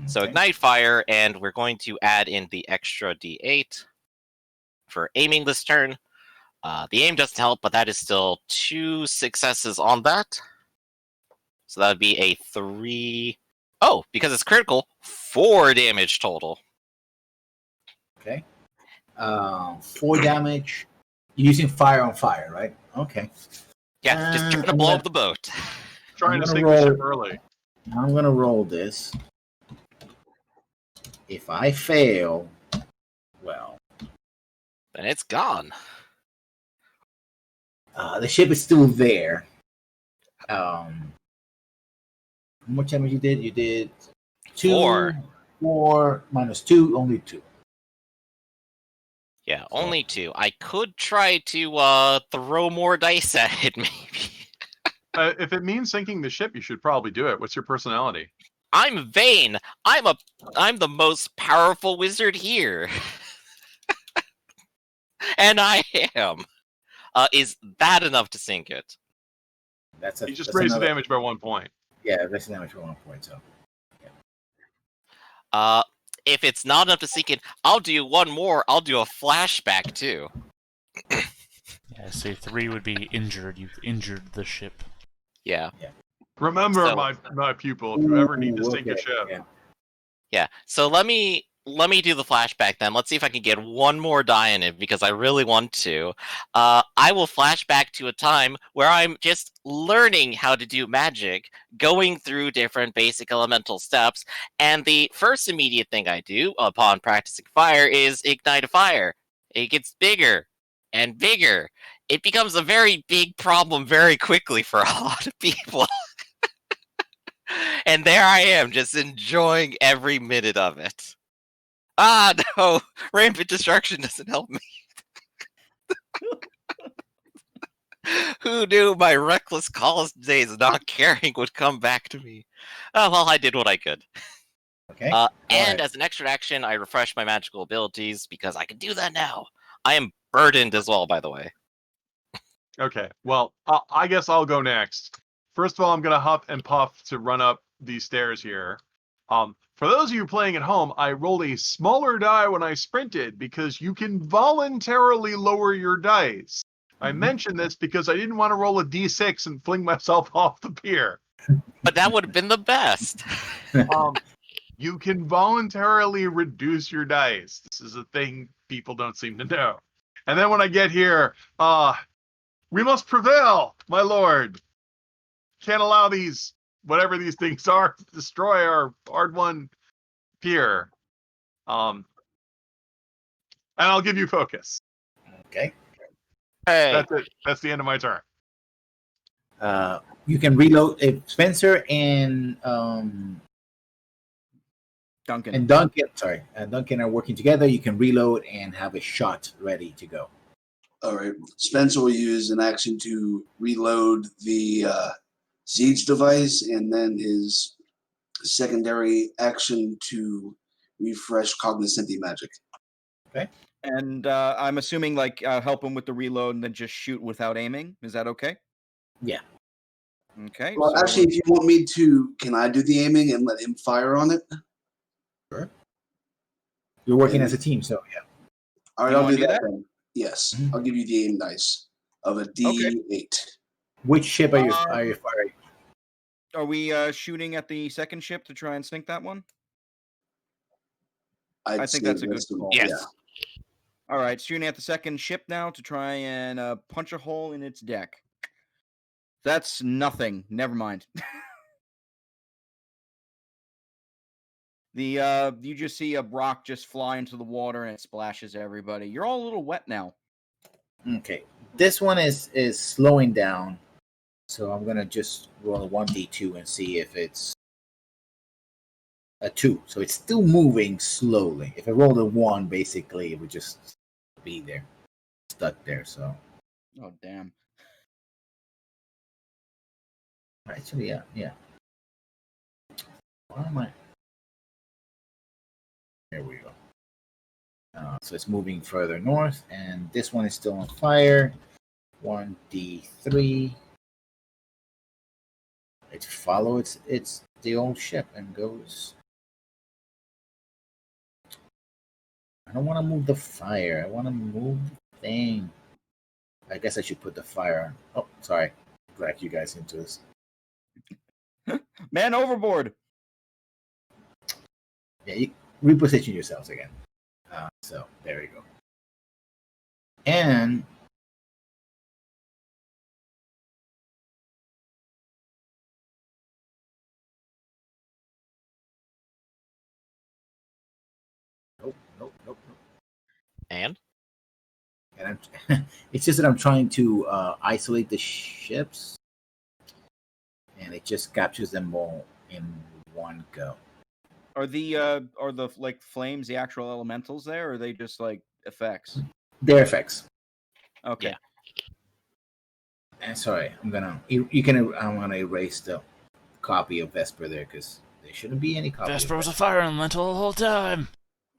So Okay. ignite fire, and we're going to add in the extra D8 for aiming this turn. The aim doesn't help, but that is still 2 successes on that. So that would be a 3. Oh, because it's critical, 4 damage total. Okay. 4 damage. You're using fire on fire, right? Okay. Yeah, just trying to I'm blow gonna- up the boat. Trying to gonna sink the ship roll. early. I'm going to roll this. If I fail, well, Then it's gone. the ship is still there. How much damage you did? You did 2. 4. 4 minus 2, only 2. Yeah, only 2. I could try to throw more dice at it, maybe. If it means sinking the ship, you should probably do it. What's your personality? I'm vain. I'm the most powerful wizard here. And I am. Is that enough to sink it? You just raise the damage by 1 point. Yeah, that's the damage for 1 point. So. If it's not enough to sink it, I'll do one more. I'll do a flashback too. Yeah, say 3 would be injured. You've injured the ship. Yeah. Remember, So- my pupil, if you ever need to sink a ship. Yeah. So let me do the flashback then. Let's see if I can get one more die in it because I really want to. I will flash back to a time where I'm just learning how to do magic, going through different basic elemental steps, and the first immediate thing I do upon practicing fire is ignite a fire. It gets bigger and bigger. It becomes a very big problem very quickly for a lot of people. And there I am, just enjoying every minute of it. Ah, no! Rampant destruction doesn't help me. Who knew my reckless college days not caring would come back to me? Oh, well, I did what I could. Okay. And as an extra action, I refresh my magical abilities because I can do that now. I am burdened as well, by the way. Okay, well, I guess I'll go next. First of all, I'm going to huff and puff to run up these stairs here. For those of you playing at home, I rolled a smaller die when I sprinted because you can voluntarily lower your dice. I mentioned this because I didn't want to roll a d6 and fling myself off the pier. But that would have been the best. You can voluntarily reduce your dice. This is a thing people don't seem to know. And then when I get here, we must prevail, my lord. Can't allow these, whatever these things are, to destroy our hard-won pier. And I'll give you focus. Okay. Hey. That's it. That's the end of my turn. You can reload if Spencer and Duncan. Duncan are working together. You can reload and have a shot ready to go. All right. Spencer will use an action to reload the siege device, and then his secondary action to refresh cognoscenti magic. And I'm assuming like help him with the reload and then just shoot without aiming. Is that okay? Yeah. Okay. Well, so actually, if you want me to, can I do the aiming and let him fire on it? Sure. You're working as a team, so yeah. All right, You I'll wanna do do that that? then. Yes, Mhm. I'll give you the aim dice of a D8. Which ship are you firing? are we shooting at the second ship to try and sink that one? I'd I think say that's a good call. Yes. Yeah. All right, shooting at the second ship now to try and punch a hole in its deck. That's nothing. Never mind. You just see a rock just fly into the water and it splashes everybody. You're all a little wet now. Okay. This one is slowing down. So I'm gonna just roll a 1d2 and see if it's a 2. So it's still moving slowly. If I rolled a 1, basically it would just be there. Stuck there, so Oh damn. actually yeah. Why am I? There we go. So it's moving further north, and this one is still on fire. 1d3. It follows it's the old ship and goes. I don't want to move the fire. I want to move the thing. I guess I should put the fire on. Oh, sorry. Drag you guys into this. Man overboard. Yeah, you reposition yourselves again. So there we go. And nope. And? And it's just that I'm trying to isolate the ships, and it just captures them all in one go. Are the like flames the actual elementals there, or are they just like effects? Their effects. Okay. Yeah. And sorry, I'm gonna erase the copy of Vesper there because there shouldn't be any copy. Vesper of was a fire elemental the whole time.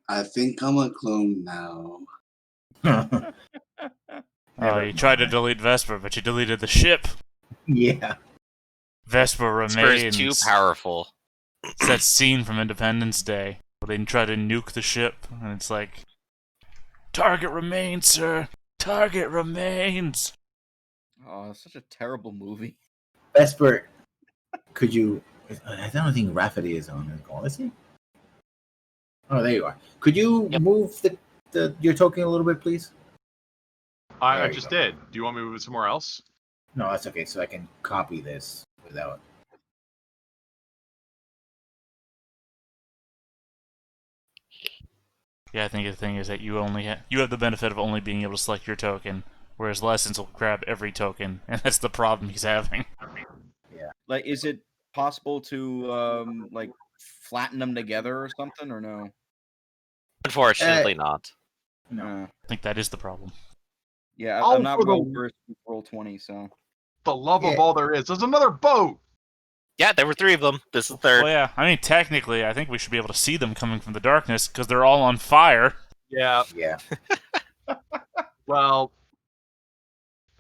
I think I'm a clone now. Vesper. Oh, you tried to delete Vesper, but you deleted the ship. Yeah. Vesper Vesper is too remains. powerful. It's that scene from Independence Day where they try to nuke the ship, and it's like, target remains, sir. Target remains. Oh, such a terrible movie. Vesper, could you? I don't think Rafferty is on the call, is he? Oh, there you are. Could you Yep. move your token a little bit, please? I There you just go. did. Do you want me to move it somewhere else? No, that's okay. So I can copy this without. Yeah, I think the thing is that you have the benefit of only being able to select your token, whereas Lessons will grab every token, and that's the problem he's having. Like, is it possible to like flatten them together or something, or no? Unfortunately, not. No. I think that is the problem. Yeah, Oh, I'm not for the- well versed with roll 20, so. The love of Yeah. all there is. There's another boat. Yeah, there were 3 of them. This is the 3rd. Well, yeah, I mean, technically, I think we should be able to see them coming from the darkness because they're all on fire. Yeah. Yeah. Well,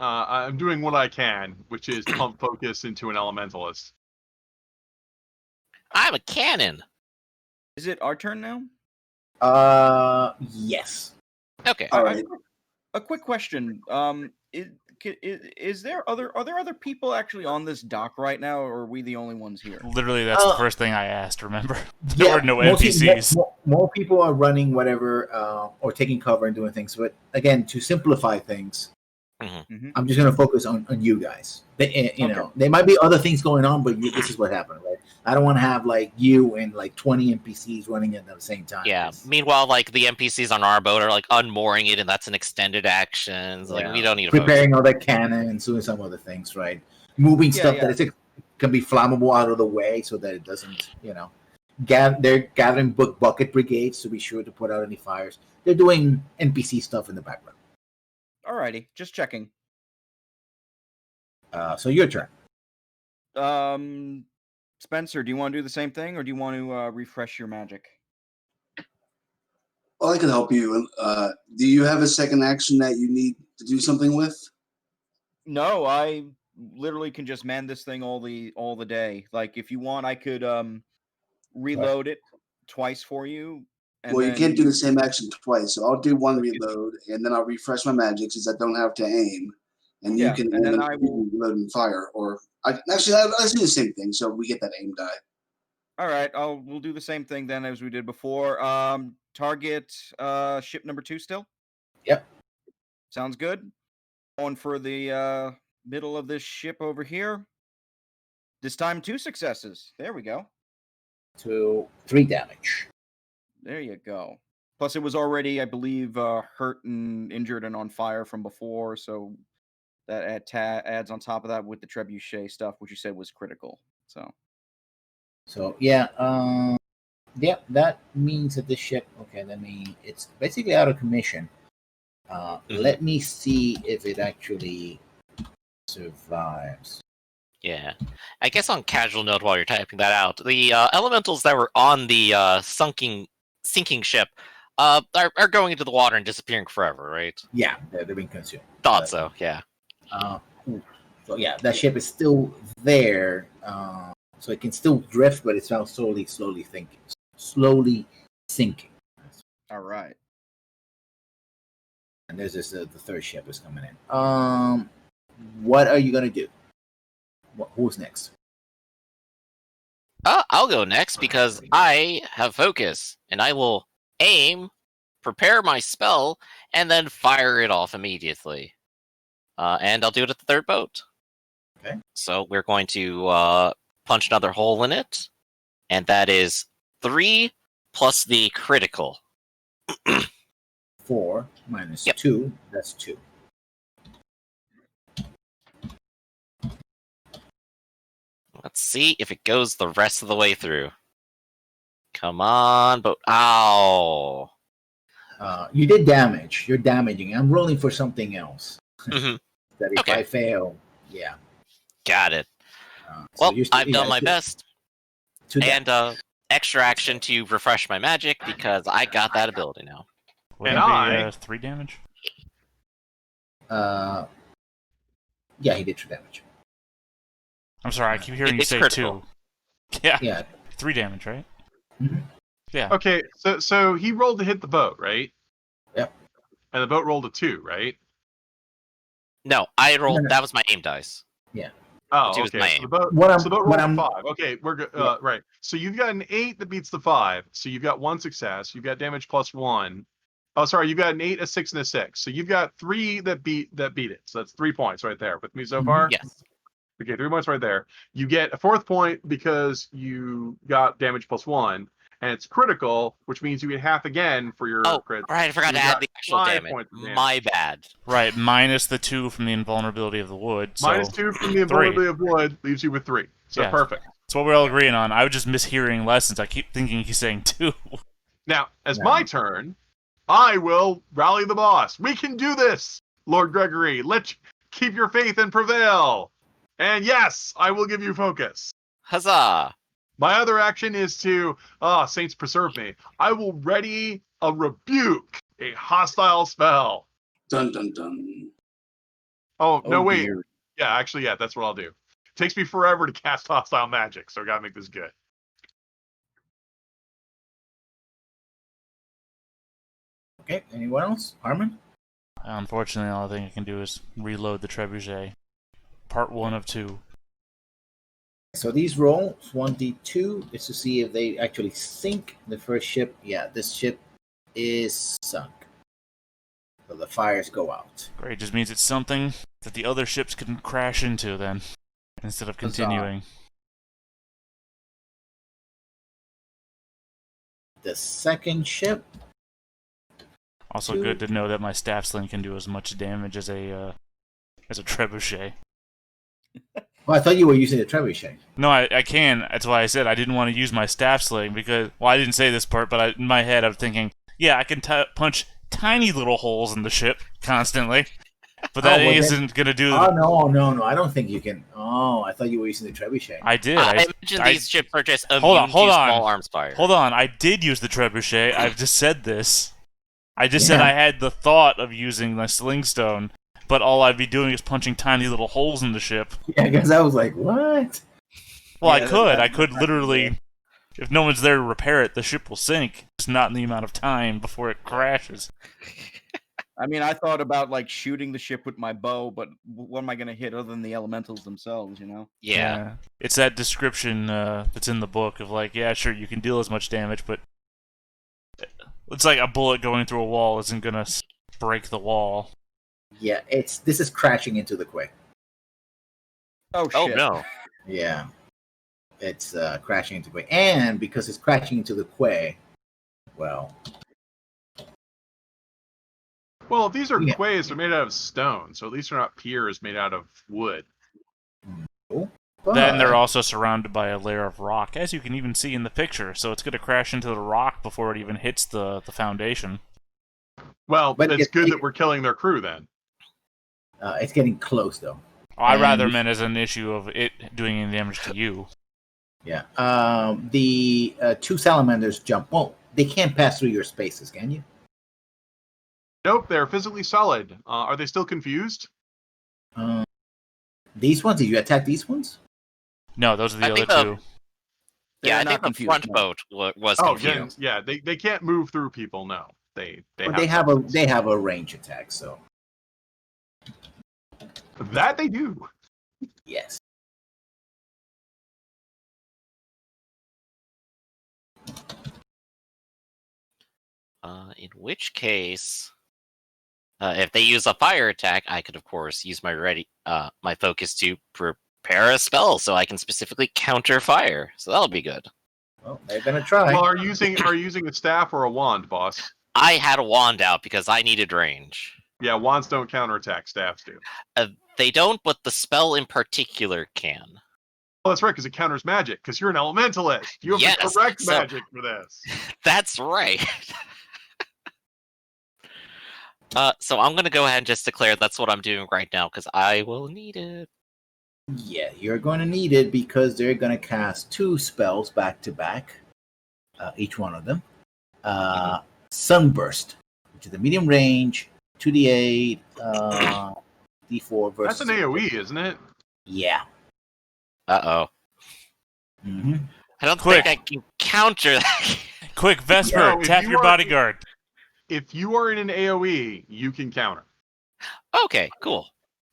I'm doing what I can, which is pump focus into an elementalist. I'm a cannon. Is it our turn now? Yes. Okay. All right. A quick question. Is there are there other people actually on this dock right now, or are we the only ones here? Literally, that's the first thing I asked, remember? Yeah, were no mostly- NPCs. More people are running whatever or taking cover and doing things. But again, to simplify things, Mhm. I'm just going to focus on you guys. You know, there might be other things going on, but this is what happened, right? I don't want to have like you and like 20 NPCs running at the same time. Yeah. Meanwhile, like the NPCs on our boat are like unmooring it, and that's an extended action. So, like we don't need to preparing all that cannon and doing some other things, right? Moving stuff that can be flammable out of the way so that it doesn't, you know. They're gathering bucket brigades to be sure to put out any fires. They're doing NPC stuff in the background. Alrighty, just checking. So your turn. Spencer, do you want to do the same thing, or do you want to refresh your magic? Well, I can help you. Do you have a second action that you need to do something with? No, I literally can just man this thing all the day. Like, if you want, I could reload it twice for you. And Well, you then can't do the same action twice, so I'll do one reload, and then I'll refresh my magic since I don't have to aim, and you can and aim then and I will. reload and fire. Or let's do the same thing, so we get that aim die. All right, we'll do the same thing then as we did before. Target ship number 2 still. Yep. Sounds good. Going for the middle of this ship over here. This time 2 successes. There we go. So 3 damage. There you go. Plus, it was already, I believe, hurt and injured and on fire from before, so that adds on top of that with the trebuchet stuff, which you said was critical. So yeah, that means that this ship. Okay, it's basically out of commission. Let me see if it actually survives. Yeah. I guess on casual note while you're typing that out, the elementals that were on the sinking ship are going into the water and disappearing forever, right? Yeah, they're being consumed. Thought so, yeah. So yeah, that ship is still there. So it can still drift, but it's now slowly sinking. All right. And there's this the 3rd ship is coming in. What are you gonna do? Who's next? I'll go next because I have focus, and I will aim, prepare my spell, and then fire it off immediately. And I'll do it at the 3rd boat. Okay. So we're going to punch another hole in it, and that is 3 plus the critical. 4 minus Yep. 2. That's 2. Let's see if it goes the rest of the way through. Come on, but ow! You did damage. You're damaging. I'm rolling for something else. Mhm. That if Okay. I fail, yeah. Got it. So Well, you're still- I've done my best. Two And extra action to refresh my magic because I got that ability now. Would And that be 3 damage? Yeah, he did 2 damage. I'm sorry, I keep hearing you It's say critical. 2. Yeah, Yeah. 3 damage, right? Mhm. Yeah. Okay, so he rolled to hit the boat, right? Yep. And the boat rolled a 2, right? No, I rolled. No. That was my aim dice. Oh, Two is okay. my So aim. the boat, What I'm- so the boat what rolled a I'm- 5. Okay, we're good. Yeah. Right. So you've got an 8 that beats the 5. So you've got 1 success. You've got damage plus 1. Oh, sorry. You've got an 8, a 6, and a 6. So you've got 3 that beat it. So that's 3 points right there with me so Mhm. far. Yes. Okay, 3 points right there. You get a 4th point because you got damage plus 1, and it's critical, which means you get half again for your Oh, crit. right. I forgot You to add got the actual 5 damage. points of damage. My bad. Right, minus the 2 from the invulnerability of the wood. So Minus 2 from the invulnerability of wood leaves you with 3. So Yes. perfect. That's what we're all agreeing on. I was just mishearing lessons. I keep thinking he's saying 2. Now, as No. my turn, I will rally the boss. We can do this, Lord Gregory. Keep your faith and prevail. And yes, I will give you focus. Huzzah! My other action is to, saints preserve me. I will ready a rebuke, a hostile spell. Dun dun dun. Oh, no, wait. Dear. Yeah, actually, yeah, that's what I'll do. Takes me forever to cast hostile magic, so I gotta make this good. Okay. Anyone else? Harmon? Unfortunately, all I think I can do is reload the trebuchet. Part 1 of 2. So these rolls 1d2 is to see if they actually sink the first ship. Yeah, this ship is sunk. So the fires go out. Great, just means it's something that the other ships can crash into then, instead of continuing. The second ship. Also, 2. good to know that my staff sling can do as much damage as a trebuchet. Well, I thought you were using the trebuchet. No, I can. That's why I said I didn't want to use my staff sling because, well, I didn't say this part, but in my head I was thinking, yeah, I can punch tiny little holes in the ship constantly, but that isn't gonna do. Oh no! I don't think you can. Oh, I thought you were using the trebuchet. I did. I imagine these ships are just immune hold on. to small arms fire. Hold on. I did use the trebuchet. I've just said this. I just said Yeah. I had the thought of using my slingstone, but all I'd be doing is punching tiny little holes in the ship. Yeah, because I was like, what? Well, Yeah, I could literally, if no one's there to repair it, the ship will sink. It's not in the amount of time before it crashes. I mean, I thought about like shooting the ship with my bow, but what am I going to hit other than the elementals themselves? You know? Yeah. It's that description that's in the book of like, yeah, sure, you can deal as much damage, but it's like a bullet going through a wall isn't gonna break the wall. Yeah, this is crashing into the quay. Oh Oh shit! no. Yeah, it's crashing into the quay, and because it's crashing into the quay, well, Well, if these are Yeah. quays, they're made out of stone, so at least they're not piers made out of wood. Then they're but- also surrounded by a layer of rock, as you can even see in the picture. So it's gonna crash into the rock before it even hits the foundation. Well, But it's good that we're killing their crew then. it's getting close though. I And rather we- meant as an issue of it doing any damage to you. Yeah. The 2 salamanders jump. Well, they can't pass through your spaces, can you? Nope, they're physically solid. Are they still confused? These ones? Did you attack these ones? No, those are the I other think the- two. Yeah, I They're think not the confused, front no. boat was Oh, confused. yeah, they can't move through people. No, they But they have a range attack, so that they do. yes. In which case, if they use a fire attack, I could of course use my focus to prepare a spell so I can specifically counter fire. So that'll be good. Well, they're gonna try. Well, are you using a staff or a wand, boss? I had a wand out because I needed range. Yeah, wands don't counterattack, staffs do. They don't, but the spell in particular can. Well, that's right, because it counters magic, because you're an elementalist. You have the Yes, correct so- magic for this. That's right. So I'm gonna go ahead and just declare that's what I'm doing right now because I will need it. Yeah, you're going to need it because they're going to cast 2 spells back to back, each one of them. Sunburst, which is a medium range, 2d8, d4 versus. That's an AOE, isn't it? Yeah. Uh-oh. Mm-hmm. I don't Quick. think I can counter that. Quick, Vesper, No, if tap you your are- bodyguard. If you are in an AOE, you can counter. Okay, cool.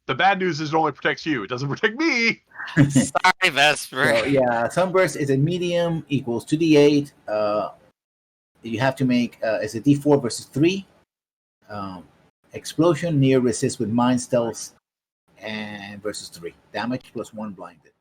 The bad news is it only protects you. It doesn't protect me. Sorry, Vesper. So yeah, Sunburst is a medium, equals 2d8. You have to make it's a d4 versus 3. Explosion, near resist with mind stealth, and versus 3 damage plus 1 blinded.